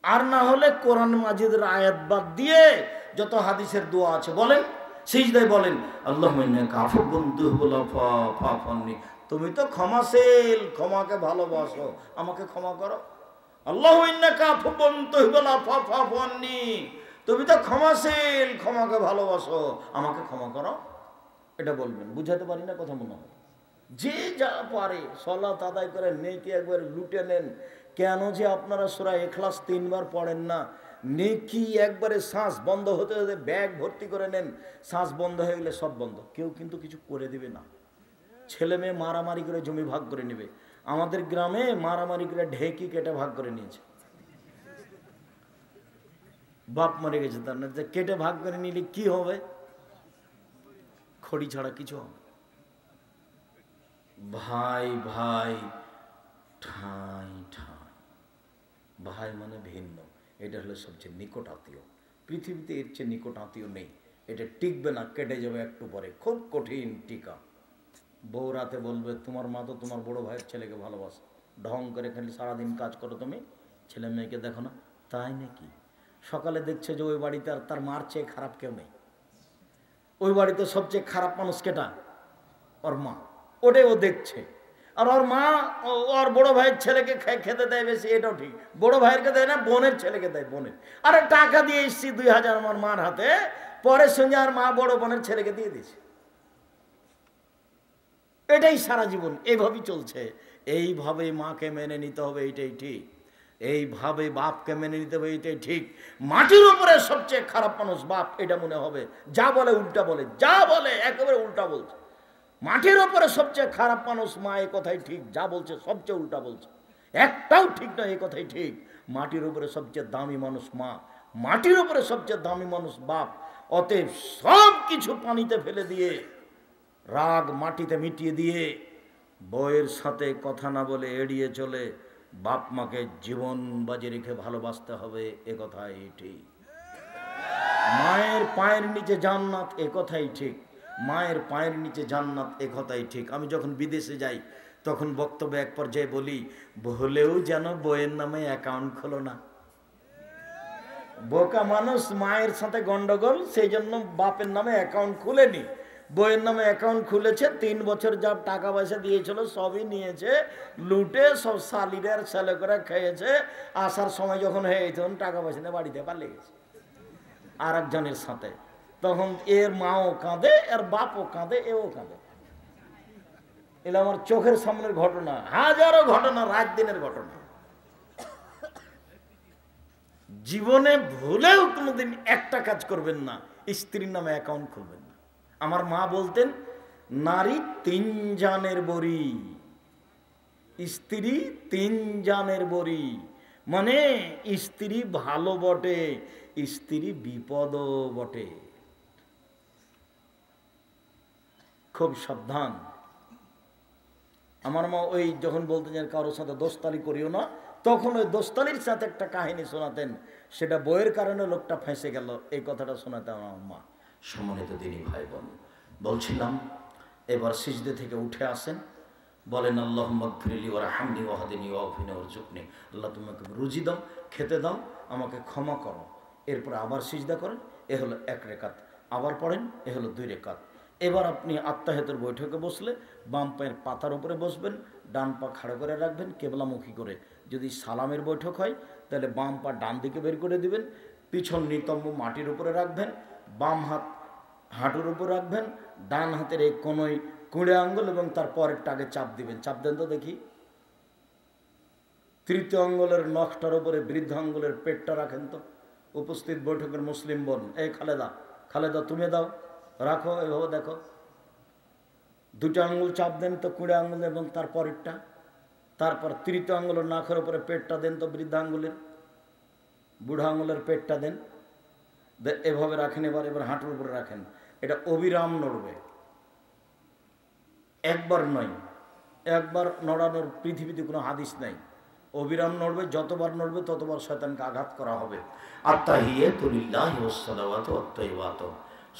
আর না হলে কোরআন মাজিদের আয়াত বাদ দিয়ে যত হাদিসের দোয়া আছে বলেন, সিজদায় বলেন আল্লাহুম্মা ইন্নাকা আফুউন তুহিব্বুল আফওয়া ফা'ফু আননি, তুমি তো ক্ষমাশীল, ক্ষমাকে ভালোবাসো, আমাকে ক্ষমা করো। আল্লাহুম্মা ইন্নাকা আফুউন তুহিব্বুল আফওয়া ফা'ফু আননি, তুমি তো ক্ষমাশীল, ক্ষমাকে ভালোবাসো, আমাকে ক্ষমা করো। এটা বলবেন। বুঝাতে পারি না কথা মনে হয়? যে যা পারে সালাত আদায় করে নেকি একবার লুটে নেন। কেন যে আপনারা সূরা ইখলাস 3 বার পড়েন না? নেকি একবারে শ্বাস বন্ধ হতে হতে ব্যাগ ভর্তি করে নেন, শ্বাস বন্ধ হয়ে গেলে সব বন্ধ। কেউ কিন্তু কিছু করে দিবে না। ছেলে মেয়ে মারামারি করে জমি ভাগ করে নেবে। আমাদের গ্রামে মারামারি করে ঢেকি কেটে ভাগ করে নিয়েছে। বাপ মরে গেছে, তার না কেটে ভাগ করে নিলে কি হবে? খড়ি ছাড়া কিছু হবে। ভাই ভাই ঠাই ঠাই, ভাই মানে ভিন্ন, এটা হলো সবচেয়ে নিকট আত্মীয়। পৃথিবীতে এর চেয়ে নিকট আত্মীয় নেই। এটা টিকবে না, কেটে যাবে একটু পরে, খুব কঠিন টিকা। বউ রাতে বলবে তোমার মা তো তোমার বড় ভাইয়ের ছেলেকে ভালোবাসে, ঢং করে খালি সারাদিন কাজ করো তুমি, ছেলে মেয়েকে দেখো না। তাই নাকি? সকালে দেখছে যে ওই বাড়িতে আর তার মার চেয়ে খারাপ কেউ নেই। ওই বাড়িতে সবচেয়ে খারাপ মানুষ কেটা? ওর মা। ওটাই ও দেখছে। আর ওর মা ওর বড় ভাইয়ের ছেলেকে খেতে দেয় বেশি, এটাও ঠিক। বড় ভাইয়েরকে দেয় না, বোনের ছেলেকে দেয়, বোনের। আরে টাকা দিয়ে এসছি 2000 আমার মার হাতে, পরে সঙ্গে আর মা বড় বোনের ছেলেকে দিয়ে দিয়েছে। এটাই সারা জীবন এইভাবেই চলছে। এইভাবে মাকে মেনে নিতে হবে, এটাই ঠিক। এইভাবে বাপকে মেনে নিতে হবে, এটাই ঠিক। মাটির উপরে সবচেয়ে খারাপ মানুষ বাপ, এটা মনে হবে। যা বলে উল্টা বলে, যা বলে একেবারে উল্টা বলছে। মাটির উপরে সবচেয়ে খারাপ মানুষ মা, এই কথাই ঠিক। যা বলছে সবচেয়ে উল্টা বলছে, একটাও ঠিক না, এই কথাই ঠিক। মাটির উপরে সবচেয়ে দামি মানুষ মা, মাটির উপরে সবচেয়ে দামি মানুষ বাপ। অতএব সব কিছু পানিতে ফেলে দিয়ে, রাগ মাটিতে মিটিয়ে দিয়ে, বউয়ের সাথে কথা না বলে এড়িয়ে চলে বাপ মাকে জীবন বাজি রেখে ভালোবাসতে হবে, এ কথাই ঠিক। মায়ের পায়ের নিচে জান্নাত, এ কথাই ঠিক। মায়ের পায়ের নিচে জান্নাত, এ কথাই ঠিক। আমি যখন বিদেশে যাই তখন বক্তব্যে এক পর্যায়ে বলি, হলেও যেন বইয়ের নামে অ্যাকাউন্ট খোলো না। বোকা মানুষ, মায়ের সাথে গন্ডগোল, সেই জন্য বাপের নামে অ্যাকাউন্ট খুলেনি, বইয়ের নামে অ্যাকাউন্ট খুলেছে। 3 বছর যা টাকা পয়সা দিয়েছিল সবই নিয়েছে, লুটে সব শালিরের ছেলে করে খেয়েছে। আসার সময় যখন হয়ে তখন টাকা পয়সা নিয়ে বাড়িতে পালিয়ে গেছে আর একজনের সাথে। তখন এর মাও কাঁদে, এর বাপও কাঁদে, এও কাঁদে। এটা আমার চোখের সামনের ঘটনা, হাজারো ঘটনা, রাত দিনের ঘটনা। জীবনে ভুলেও কোনোদিন একটা কাজ করবেন না, স্ত্রীর নামে অ্যাকাউন্ট খুলবেন না। আমার মা বলতেন, নারী 3 জানের বড়ি, স্ত্রী 3 জানের বড়ি। মানে স্ত্রী ভালো বটে, স্ত্রী বিপদও বটে। খুব সাবধান। আমার মা ওই যখন বলতেন যে কারোর সাথে দোস্তালি করিও না, তখন ওই দোস্তালির সাথে একটা কাহিনী শোনাতেন, সেটা বইয়ের কারণে লোকটা ফেঁসে গেল, এই কথাটা শোনাতেন আমার মা। সম্মানিত দিনী ভাই বোন, বলছিলাম এবার সিজদে থেকে উঠে আসেন, বলেন আল্লাহুম্মা গফিরলি ওয়ারহামনি ওয়াহদিনি ওয়াফিনি ওয়ারযুকনি। আল্লাহ তুমি আমাকে রুজি দাও, খেতে দাও, আমাকে ক্ষমা করো। এরপর আবার সিজদা করেন, এ হলো 1 রেকাত। আবার পড়েন, এ হলো 2 রেকাত। এবার আপনি আত্তাহিয়াতের বৈঠকে বসলে বাম পায়ের পাতার উপরে বসবেন, ডান পা খাড়া করে রাখবেন কেবলামুখী করে। যদি সালামের বৈঠক হয় তাহলে বাম পা ডান দিকে বের করে দিবেন, পিছন নিতম্ব মাটির উপরে রাখবেন, বাম হাত হাঁটুর উপর রাখবেন, ডান হাতের এই কোনোই কুড়ে আঙ্গুল এবং তার পরেরটা আগে চাপ দিবেন। চাপ দেন তো দেখি। তৃতীয় আঙ্গুলের নখটার উপরে বৃদ্ধ আঙ্গুলের পেটটা রাখেন তো। উপস্থিত বৈঠকের মুসলিম বোন, এই খালেদা, খালেদা তুমি দাও, রাখো, এভাবে দেখো। 2টা আঙ্গুল চাপ দেন তো, কুড়ে আঙ্গুল এবং তার পরেরটা। তারপর তৃতীয় আঙ্গুলের নখের উপরে পেটটা দেন তো, বৃদ্ধ আঙ্গুলের, বুড়া আঙ্গুলের পেটটা দেন, এভাবে রাখেন। এবার হাঁটুর উপরে রাখেন। এটা অবিরাম নড়বে, একবার নয়। একবার নড়ানোর পৃথিবীতে কোনো হাদিস নাই, অবিরাম নড়বে। যতবার নড়বে ততবার শয়তানকে আঘাত করা হবে। আত্তাহিয়াতু লিল্লাহি ওয়াস সালাওয়াতু ওয়াত তাইয়্যিবাতু,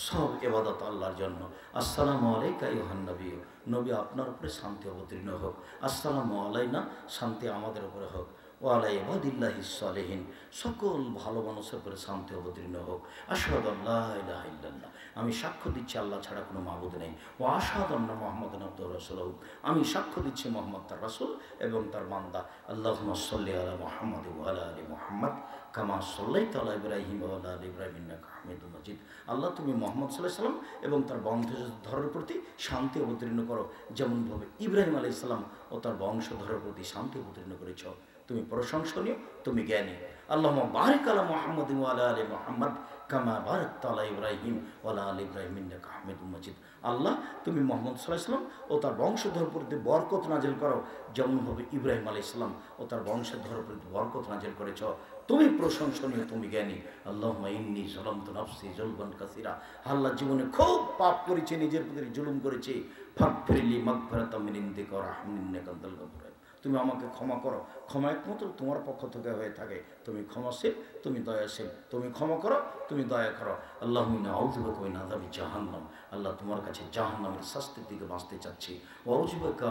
সব ইবাদত আল্লাহর জন্য। আসসালামু আলাইকা আইয়ুহান নবী, নবী আপনার উপরে শান্তি অবতীর্ণ হোক। আসসালামু আলাইনা, শান্তি আমাদের উপরে হোক। ওয়ালা ইবাদিল্লাহিস সালিহিন, সকল ভালো মানুষের উপরে শান্তি অবতীর্ণ হোক। আশহাদু আল্লা ইলাহা ইল্লাল্লাহ, আমি সাক্ষ্য দিচ্ছি আল্লাহ ছাড়া কোনো মাবুদ নেই। ওয়া আশহাদু আন্না মুহাম্মাদান আবদুহু ওয়া রাসূলুহু, আমি সাক্ষ্য দিচ্ছি মুহাম্মদ তার রাসূল এবং তার বান্দা। আল্লাহুম্মা সাল্লি আলা মুহাম্মাদ ওয়া আলা আলি মুহাম্মাদ কামা সাল্লাইতা আলা ইব্রাহিম ওয়া আলা আলি ইব্রাহিম ইন্নাকা হামিদুম মাজিদ। আল্লাহ তুমি মুহাম্মদ সাল্লাল্লাহু আলাইহি সাল্লাম এবং তার বংশধরের প্রতি শান্তি অবতীর্ণ করো, যেমনভাবে ইব্রাহিম আলাইহিস সালাম ও তার বংশধরের প্রতি শান্তি অবতীর্ণ করেছ। তুমি প্রশংসনীয়, তুমি জ্ঞানী। আল্লাহুম্মা বারিক আলা মুহাম্মাদ ওয়া আলা আলি মুহাম্মাদ কামা বারাকতা আলা ইব্রাহিম ওয়া আলা আলি ইব্রাহিম ইন্নাকা হামিদুম মাজিদ। আল্লাহ তুমি মুহাম্মদ সাল্লাল্লাহু আলাইহি সাল্লাম ও তার বংশধরের প্রতি বরকত নাজিল করো, যেমনভাবে ইব্রাহিম আলাইহিস সালাম ও তার বংশধরের প্রতি বরকত নাজিল করেছ। তুমি প্রশংসনীয়, তুমি জ্ঞানী। আল্লাহুম্মা ইন্নী যালামতু নাফসি যুলমান কাসীরা, আল্লাহ জীবনে খুব পাপ করেছি, নিজের প্রতি জুলুম করেছি। ফাগফিরলি মাগফিরাতাম মিন ইনদিকা ওয়া রাহমাতুন ইন্নাকা আনতাল গফুর। তুমি আমাকে ক্ষমা করো, ক্ষমা একমাত্র তোমার পক্ষ থেকে হয়ে থাকে। তুমি ক্ষমাশীল, তুমি দয়াশীল, তুমি ক্ষমা করো, তুমি দয়া করো। আল্লাহুম্মা আউযু বিকা মিন আযাবি জাহান্নাম, আল্লাহ তোমার কাছে জাহান্নামের শাস্তির দিকে বাঁচতে চাচ্ছি। আউযু বিকা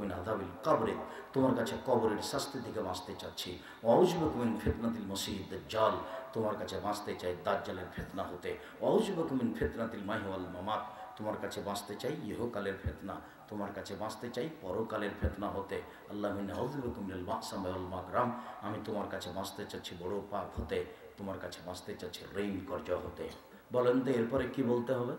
মিন আযাবিল কবর, তোমার কাছে কবরের শাস্তির দিকে বাঁচতে চাচ্ছি। আউযু বিকা মিন ফিতনাতিল মসিহিদ দাজ্জাল, তোমার কাছে বাঁচতে চাই দাজ্জালের ফিতনা হতে। আউযু বিকা মিন ফিতনাতিল মাহি ওয়াল মামাত, তোমার কাছে বাঁচতে চাই ইহকালের ফিতনা, তোমার কাছে বাঁচতে চাই পরকালের ফিতনা হতে। আল্লাহুম্মা আউযু বিকা মিনাল বা'সাম ওয়াল মাগরাম, আমি তোমার কাছে বাঁচতে চাচ্ছি বড় পাপ হতে, তোমার কাছে বাঁচতে চাচ্ছি ঋণ কর্জ হতে। বলেন তো এরপরে কি বলতে হবে?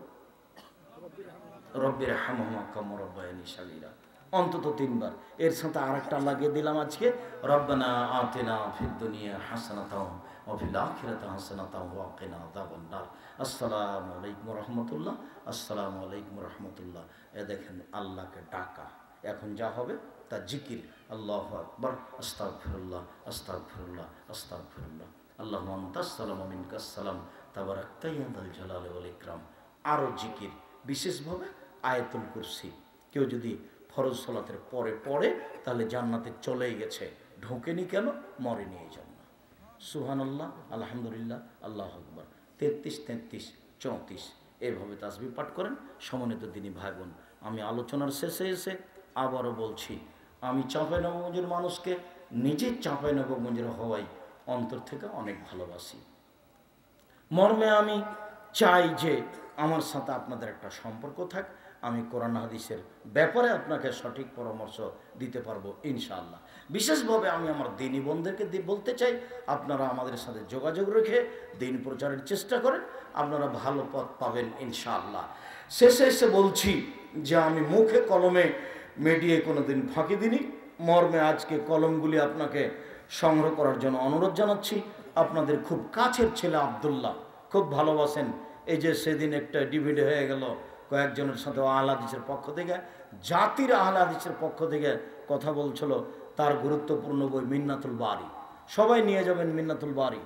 রব্বির হামহুমা কামা রাব্বায়ানি সাগীরা, অন্তত 3 বার। এর সাথে আরেকটা লাগিয়ে দিলাম আজকে, রব্বানা আতিনা ফিদ দুনিয়া হাসানাতাও ওয়া ফিল আখিরাতি হাসানাতাও ওয়া কিনা আযাবান নার। আসসালামু আলাইকুম ওয়া রাহমাতুল্লাহ, আসসালামু আলাইকুম ওয়া রাহমাতুল্লাহ। এ দেখেন আল্লাহকে ডাকা, এখন যা হবে তা জিকির। আল্লাহু আকবার, আস্তাগফিরুল্লাহ, আস্তাগফিরুল্লাহ, আস্তাগফিরুল্লাহ। আল্লাহুম্মা আনতাস সালামু ওয়া মিনকাস সালাম তাবারাকতা ইয়া যাল জালালি ওয়াল ইকরাম। আরও জিকির, বিশেষভাবে আয়াতুল কুরসি। কেউ যদি ফরজ সালাতের পরে পড়ে তাহলে জান্নাতে চলেই গেছে, ঢোকেনি কেন? মরেনি এই জন্য। সুবহানাল্লাহ, আলহামদুলিল্লাহ, আল্লাহু আকবার। 33 33 34 এইভাবে তাসবিহ পাঠ করেন। সমন্বিত দিনী ভাই বোন, আমি আলোচনার শেষে এসে আবারও বলছি, আমি চাঁপাইনবাবগঞ্জের মানুষকে নিজের চাঁপাইনবাবগঞ্জের হওয়ায় অন্তর থেকে অনেক ভালোবাসি। মর্মে আমি চাই যে আমার সাথে আপনাদের একটা সম্পর্ক থাক। আমি কোরআন হাদিসের ব্যাপারে আপনাকে সঠিক পরামর্শ দিতে পারবো ইনশাআল্লাহ। বিশেষভাবে আমি আমার দিনী বোনদেরকে বলতে চাই, আপনারা আমাদের সাথে যোগাযোগ রেখে দিন প্রচারের চেষ্টা করেন, আপনারা ভালো পথ পাবেন ইনশাআল্লাহ। শেষে এসে বলছি যে আমি মুখে কলমে মিডিয়ায় কোনো দিন ফাঁকি দিইনি। মর্মে আজকে কলমগুলি আপনাকে সংগ্রহ করার জন্য অনুরোধ জানাচ্ছি। আপনাদের খুব কাছের ছেলে আব্দুল্লাহ, খুব ভালোবাসেন। এই যে সেদিন একটা ডিভিডি হয়ে গেল কয়েকজনের সাথে আহলে হাদিসের পক্ষ থেকে, জাতির আহলে হাদিসের পক্ষ থেকে কথা বলছিল, তার গুরুত্বপূর্ণ বই মিন্নাতুল বারী, সবাই নিয়ে যাবেন মিন্নাতুল বারী।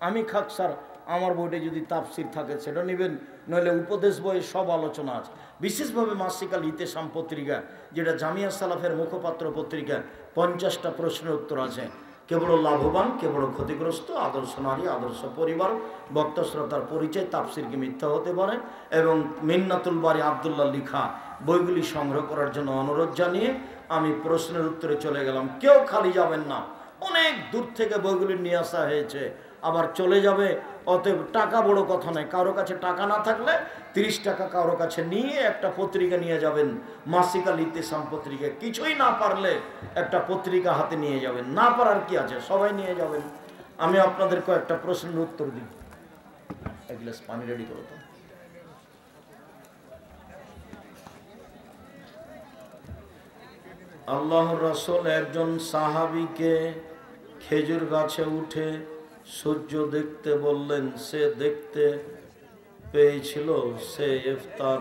আমি খাক স্যার, আমার বইটা যদি তাফসির থাকে সেটা নেবেন, নইলে উপদেশ বইয়ে সব আলোচনা আছে। বিশেষভাবে মাসিকাল ইতেসাম পত্রিকা, যেটা জামিয়া সালাফের মুখপাত্র পত্রিকা, 50টা প্রশ্নের উত্তর আছে। কে বড় লাভবান, কে বড় ক্ষতিগ্রস্ত, আদর্শ নারী, আদর্শ পরিবার, বক্তা শ্রোতার পরিচয়, তাফসির কি মিথ্যা হতে পারে, এবং মিন্নাতুল বারী আব্দুল্লাহ লিখা বইগুলি সংগ্রহ করার জন্য অনুরোধ জানিয়ে আমি প্রশ্নের উত্তরে চলে গেলাম। কেউ খালি যাবেন না, অনেক দূর থেকে বইগুলি নিয়ে আসা হয়েছে, আবার চলে যাবে। অতএব টাকা বড় কথা নয়, কারো কাছে টাকা না থাকলে 30 টাকা কারো কাছে নিয়ে একটা পত্রিকা নিয়ে যাবেন, মাসিকাল ইতেসাম পত্রিকা। কিছুই না পারলে একটা পত্রিকা হাতে নিয়ে যাবেন, না পারার কি আছে, সবাই নিয়ে যাবেন। আমি আপনাদের কয়েকটা প্রশ্নের উত্তর দিই। এক গ্লাস পানি রেডি করো তো। আল্লাহর রাসূল একজন সাহাবীকে খেজুর গাছে উঠে সূর্য দেখতে বললেন, সে দেখতে পেয়েছিল, সে ইফতার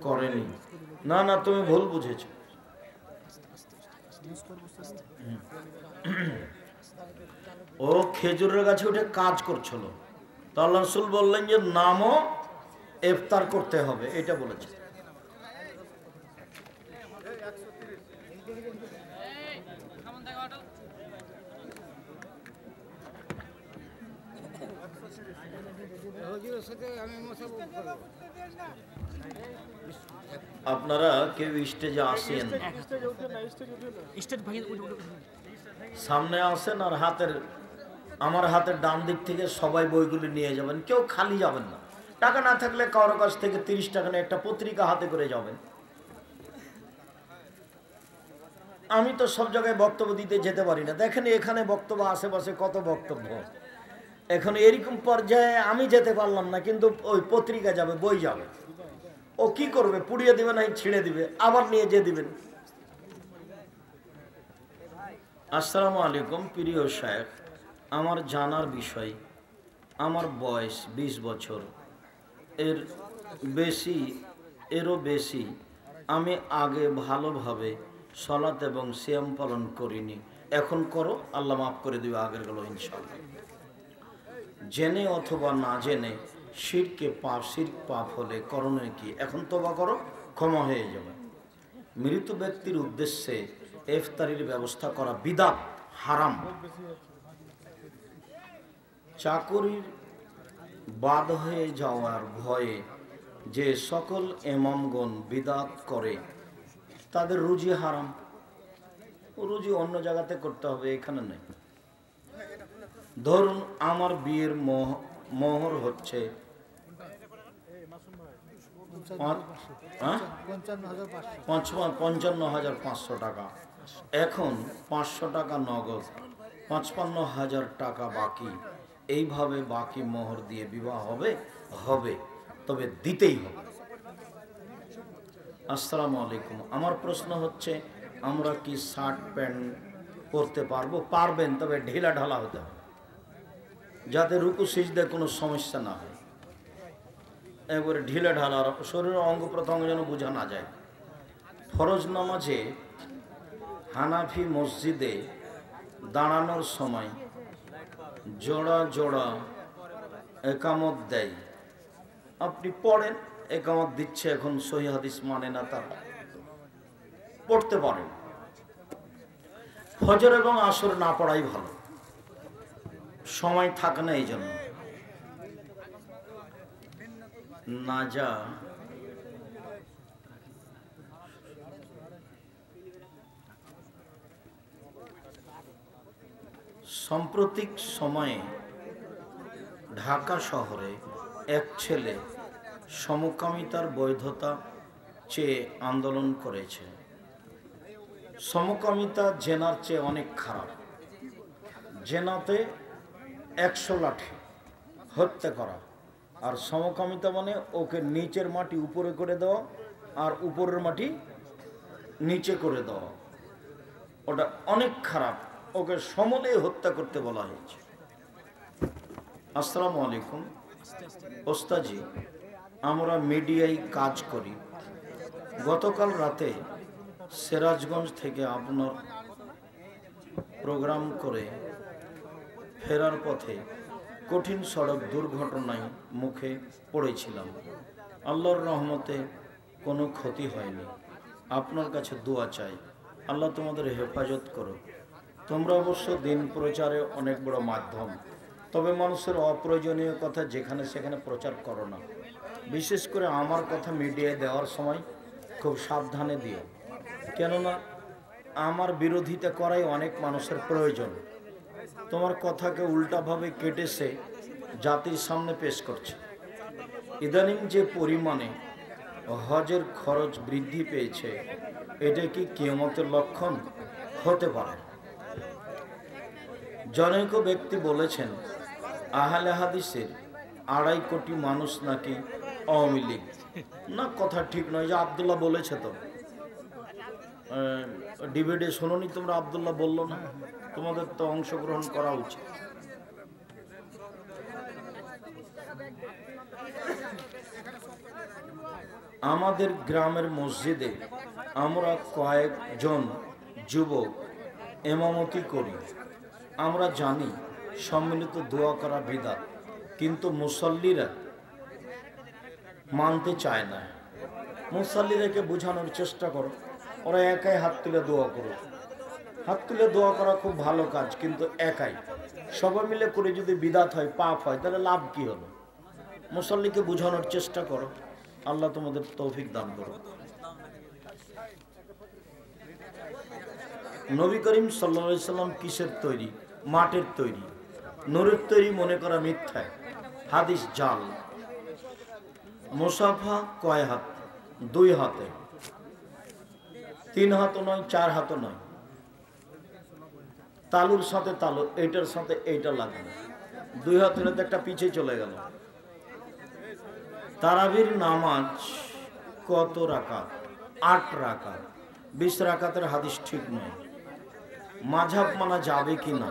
করেনি। না না, তুমি ভুল বুঝেছ। ও খেজুরের গাছে উঠে কাজ করছিল, তো আল্লাহ রাসূল বললেন যে নামও, ইফতার করতে হবে, এটা বলেছে। আপনারা কেউ স্টেজে আসেন, সামনে আসেন, আর আমার হাতের ডান দিক থেকে সবাই বইগুলি নিয়ে যাবেন, কেউ খালি যাবেন না। টাকা না থাকলে কারো কাছ থেকে 30 টাকা নিয়ে একটা পত্রিকা হাতে করে যাবেন। আমি তো সব জায়গায় বক্তব্য দিতে যেতে পারি না, দেখেন এখানে বক্তব্য, আশেপাশে কত বক্তব্য। এখন এরকম পর্যায়ে আমি যেতে পারলাম না, কিন্তু ওই পত্রিকা যাবে, বই যাবে। ও কি করবে, পুড়িয়ে দিবে না ছিঁড়ে দিবে, আবার নিয়ে যে দিবেন। আসসালামু আলাইকুম প্রিয় শায়েখ, আমার জানার বিষয়, আমার বয়স 20 বছর, এরও বেশি। আমি আগে ভালোভাবে সালাত এবং সিয়াম পালন করিনি, এখন করো, আল্লাহ মাফ করে দিবে আগের গুলো ইনশাআল্লাহ। জেনে অথবা না জেনে শিরক পাপ হলে করণীয় কি? এখন তওবা করো, ক্ষমা হয়ে যাবে। মৃত ব্যক্তির উদ্দেশ্যে ইফতারির ব্যবস্থা করা বিদআত, হারাম। চাকরির বাদ হয়ে যাওয়ার ভয়ে যে সকল ইমামগণ বিদআত করে, তাদের রুজি হারাম। রুজি অন্য জায়গাতে করতে হবে, এখানে নেই। ধরুন আমার বিয়ের মোহর হচ্ছে 55,500 টাকা। এখন 500 টাকা নগদ, 55,000 টাকা বাকি। এইভাবে বাকি মোহর দিয়ে বিবাহ হবে, তবে দিতেই হবে। আসসালামু আলাইকুম, আমার প্রশ্ন হচ্ছে, আমরা কি শার্ট প্যান্ট পরতে পারবো? পারবেন, তবে ঢিলা ঢালা হতে হবে, যাতে রুকু সিজদায় কোনো সমস্যা না হয়। এবারে ঢিলে ঢালা, শরীরের অঙ্গ প্রত্যঙ্গ যেন বোঝা না যায়। ফরজ নামাজে হানাফি মসজিদে দাঁড়ানোর সময় জোড়া জোড়া একামত দেয়, আপনি পড়েন, একামত দিচ্ছে, এখন সহিহ হাদিস মানে না, তারা পড়তে পারেন। ফজর এবং আসর না পড়াই ভালো, সময় থাকে না এই জন্য। নাজা সাম্প্রতিক সময়ে ঢাকা শহরে এক ছেলে সমকামিতার বৈধতা চেয়ে আন্দোলন করেছে। সমকামিতা জেনার চেয়ে অনেক খারাপ। জেনাতে 100 লাঠি হত্যা করা, আর সমকামিতা মানে ওকে নিচের মাটি উপরে করে দেওয়া আর উপরের মাটি নিচে করে দেওয়া, ওটা অনেক খারাপ। ওকে সমলে হত্যা করতে বলা হয়েছে। আসসালামু আলাইকুম ওস্তাজি, আমরা মিডিয়ায় কাজ করি। গতকাল রাতে সিরাজগঞ্জ থেকে আপনার প্রোগ্রাম করে ফেরার পথে কঠিন সড়ক দুর্ঘটনায় মুখে পড়েছিলাম। আল্লাহর রহমতে কোনো ক্ষতি হয়নি। আপনার কাছে দোয়া চাই, আল্লাহ তোমাদের হেফাজত করো। তোমরা অবশ্য দিন প্রচারে অনেক বড় মাধ্যম, তবে মানুষের অপ্রয়োজনীয় কথা যেখানে সেখানে প্রচার করো না। বিশেষ করে আমার কথা মিডিয়ায় দেওয়ার সময় খুব সাবধানে দিও, কেননা আমার বিরোধিতা করাই অনেক মানুষের প্রয়োজন। তোমার কথাকে উল্টাভাবে কেটেছে জাতির সামনে পেশ করছে। ইদানিং যে পরিমাণে হজের খরচ বৃদ্ধি পেয়েছে, এটা কি কিয়ামতের লক্ষণ হতে পারে? জনৈক ব্যক্তি বলেছেন আহলে হাদিসের 2.5 কোটি মানুষ নাকি আওয়ামী লীগ। না, কথা ঠিক নয়। যে আব্দুল্লাহ বলেছে, তো ডিবেটে শোনোনি তোমরা? আব্দুল্লাহ বললো না? তোমাদের তো অংশগ্রহণ করা উচিত। আমাদের গ্রামের মসজিদে আমরা কয়েকজন যুবক ইমামতি করি। আমরা জানি সম্মিলিত দোয়া করা বিদআত, কিন্তু মুসল্লিরা মানতে চায় না। মুসল্লিদেরকে বোঝানোর চেষ্টা করো, ওরা একাই হাত তুলে দোয়া করো। হাত তুলে দোয়া করা খুব ভালো কাজ, কিন্তু একাই। সবাই মিলে করে যদি বিদআত হয়, পাপ হয়, তাহলে লাভ কি হলো? মুসল্লিকে বোঝানোর চেষ্টা করো। আল্লাহ তোমাদের তৌফিক দান করো। নবী করিম সাল্লাল্লাহু আলাইহি সাল্লাম কিসের তৈরি? মাটির তৈরি। নূরের তৈরি মনে করা মিথ্যায়। হাদিস জাল। মুসাফা কয় হাত? 2 হাতে। 3 হাতও নয়, 4 হাতও নয়। তালুর সাথে তালু, এইটার সাথে এইটা লাগবে। 2 হাত হলে তো একটা পিছিয়ে চলে গেল। তারাবির নামাজ কত রাকাত? 8 রাকাত। 20 রাকাতের হাদিস ঠিক নয়। মাযহাব মানা যাবে কি না?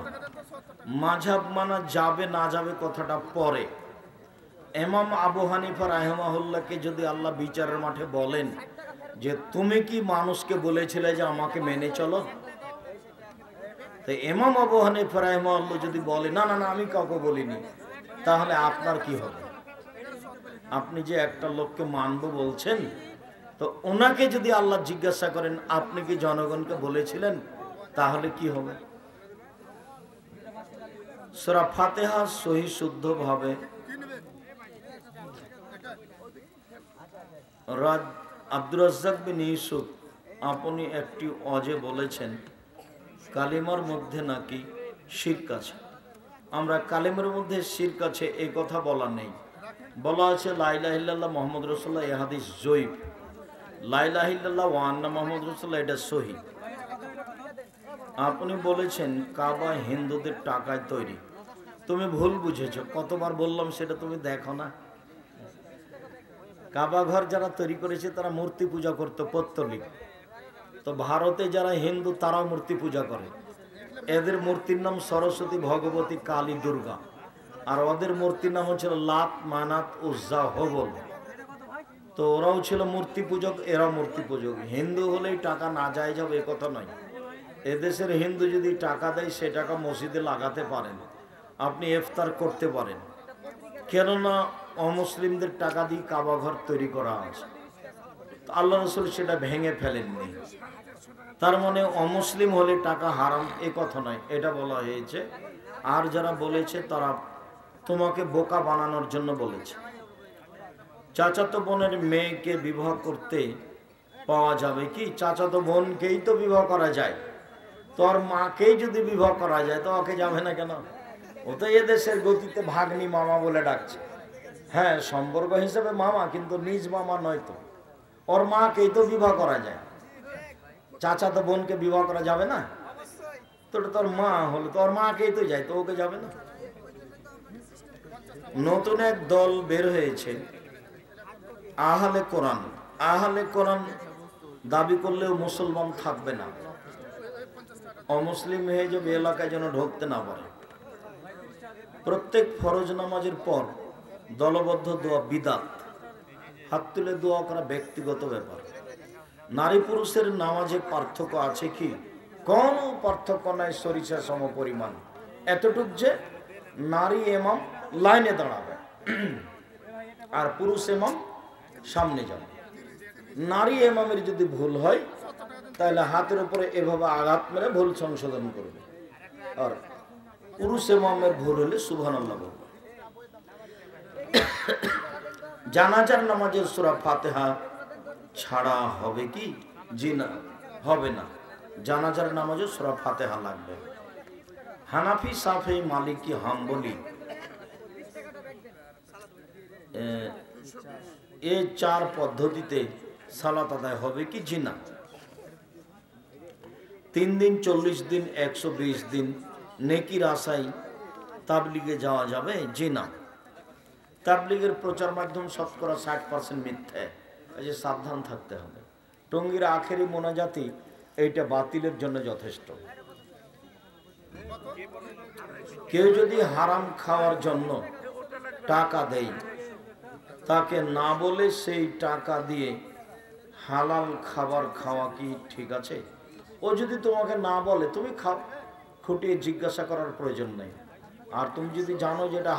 মাযহাব মানা যাবে না যাবে কথাটা পরে। ইমাম আবু হানিফা রাহিমাহুল্লাহকে যদি আল্লাহ বিচারের মাঠে বলেন যে তুমি কি মানুষকে বলেছিলে যে আমাকে মেনে চলো, তো ইমাম আবু হানিফা রাহিমাহুল্লাহ যদি বলে না না না আমি কাউকে বলিনি, তাহলে আপনার কি হবে? আপনি যে একটা লোককে মানবো বলছেন, তো ওনাকে যদি আল্লাহ জিজ্ঞাসা করেন আপনি কি জনগণকে বলেছিলেন, তাহলে কি হবে? সূরা ফাতিহা সহি শুদ্ধভাবে আব্দুর রাজ্জাক বিন ইউসুফ আপনি একটি অজে বলেছেন কালিমার মধ্যে নাকি শিরক আছে। আমরা কালিমার মধ্যে শিরক আছে এই কথা বলা নেই। বলা আছে লা ইলাহা ইল্লাল্লাহ মুহাম্মদ রাসূলুল্লাহ, এই হাদিস জয়ীফ। লা ইলাহা ইল্লাল্লাহ ওয়া আন্না মুহাম্মদ রাসূলুল্লাহ, এটা সহিহ। আপনি বলেছেন কাবা হিন্দুদের টাকায় তৈরি। তুমি ভুল বুঝেছো। কতবার বললাম সেটা তুমি দেখো না? কাবা ঘর যারা তৈরি করেছে তারা মূর্তি পূজা করতো, পৌত্তলিক। তো ভারতে যারা হিন্দু তারাও মূর্তি পূজা করে। এদের মূর্তির নাম সরস্বতী, ভগবতী, কালী, দুর্গা। আর ওদের মূর্তির নাম হচ্ছিল লাত, মানাত, উজ্জা, হবল। তো ওরাও ছিল মূর্তি পূজক, এরাও মূর্তি পূজক। হিন্দু হলেই টাকা না যায় যাবে এ কথা নয়। এদেশের হিন্দু যদি টাকা দেয় সে টাকা মসজিদে লাগাতে পারেন, আপনি ইফতার করতে পারেন। কেননা অমুসলিমদের টাকা দিয়ে কাবা ঘর তৈরি করা আছে। আল্লাহ রাসূল সেটা ভেঙে ফেলেননি। তার মানে অমুসলিম হলে টাকা হারাম এ কথা নয়, এটা বলা হয়েছে। আর যারা বলেছে তারা তোমাকে বোকা বানানোর জন্য বলেছে। চাচাতো বোনের মেয়েকে বিবাহ করতে পাওয়া যাবে কি? চাচাতো বোনকেই তো বিবাহ করা যায়, তোর মাকেই যদি বিবাহ করা যায় তো ওকে যাবে না কেন? ও তো এদেশের গতিতে ভাগ্নি মামা বলে ডাকছে। হ্যাঁ, সম্পর্ক হিসেবে মামা, কিন্তু নিজ মামা নয় তো। ওর মাকেই তো বিবাহ করা যায়, চাচাতো বোনকে বিবাহ করা যাবে না? তোর মা হলো, তোর মাকেই তো যায়, তো ওকে যাবে না? নতুন এক দল বের হয়েছে, আহলে কোরআন। আহলে কোরআন দাবি করলেও মুসলমান থাকবে না, অমুসলিম হয়ে যাবে, এলাকায় যেন ঢুকতে না পারে। প্রত্যেক ফরজ নামাজের পর দলবদ্ধ দোয়া বিদাত, হাত তুলে দোয়া করা ব্যক্তিগত ব্যাপার। নারী পুরুষের নামাজে পার্থক্য আছে কি? কোনো পার্থক্য নাই, সরিষা সম পরিমাণ। এতটুক যে নারী এমাম লাইনে দাঁড়াবে আর পুরুষ এমাম সামনে যাবে। নারী এমামের যদি ভুল হয় তাহলে হাতের উপরে এভাবে আঘাত মেরে ভুল সংশোধন করবে, আর পুরুষ এমামের ভুল হলে সুবহানাল্লাহ বলবে। জানাজার নামাজের সূরা ফাতিহা ছাড়া হবে কি? জি না, হবে না। জানাজার নামাজে সূরা ফাতিহা লাগবে। হানাফি, শাফেঈ, মালিকি, হাম্বলি এই চার পদ্ধতিতে সালাত আদায় হবে কি? জি না। 3 দিন, 40 দিন, 120 দিন নেকির আশায় তাবলিগে যাওয়া যাবে? জি না। তাবলিগের প্রচার মাধ্যম শতকরা 60% মিথ্যে, এই যে সাবধান থাকতে হবে। টঙ্গীর আখেরি মোনাজাতি এইটা বাতিলের জন্য যথেষ্ট। কেউ যদি হারাম খাওয়ার জন্য টাকা দেয়, তাকে না বলে সেই টাকা দিয়ে হালাল খাবার খাওয়া কি ঠিক আছে? ও যদি তোমাকে না বলে তুমি খাও, খুঁটিয়ে জিজ্ঞাসা করার প্রয়োজন নেই। আর তুমি যদি জানো যেটা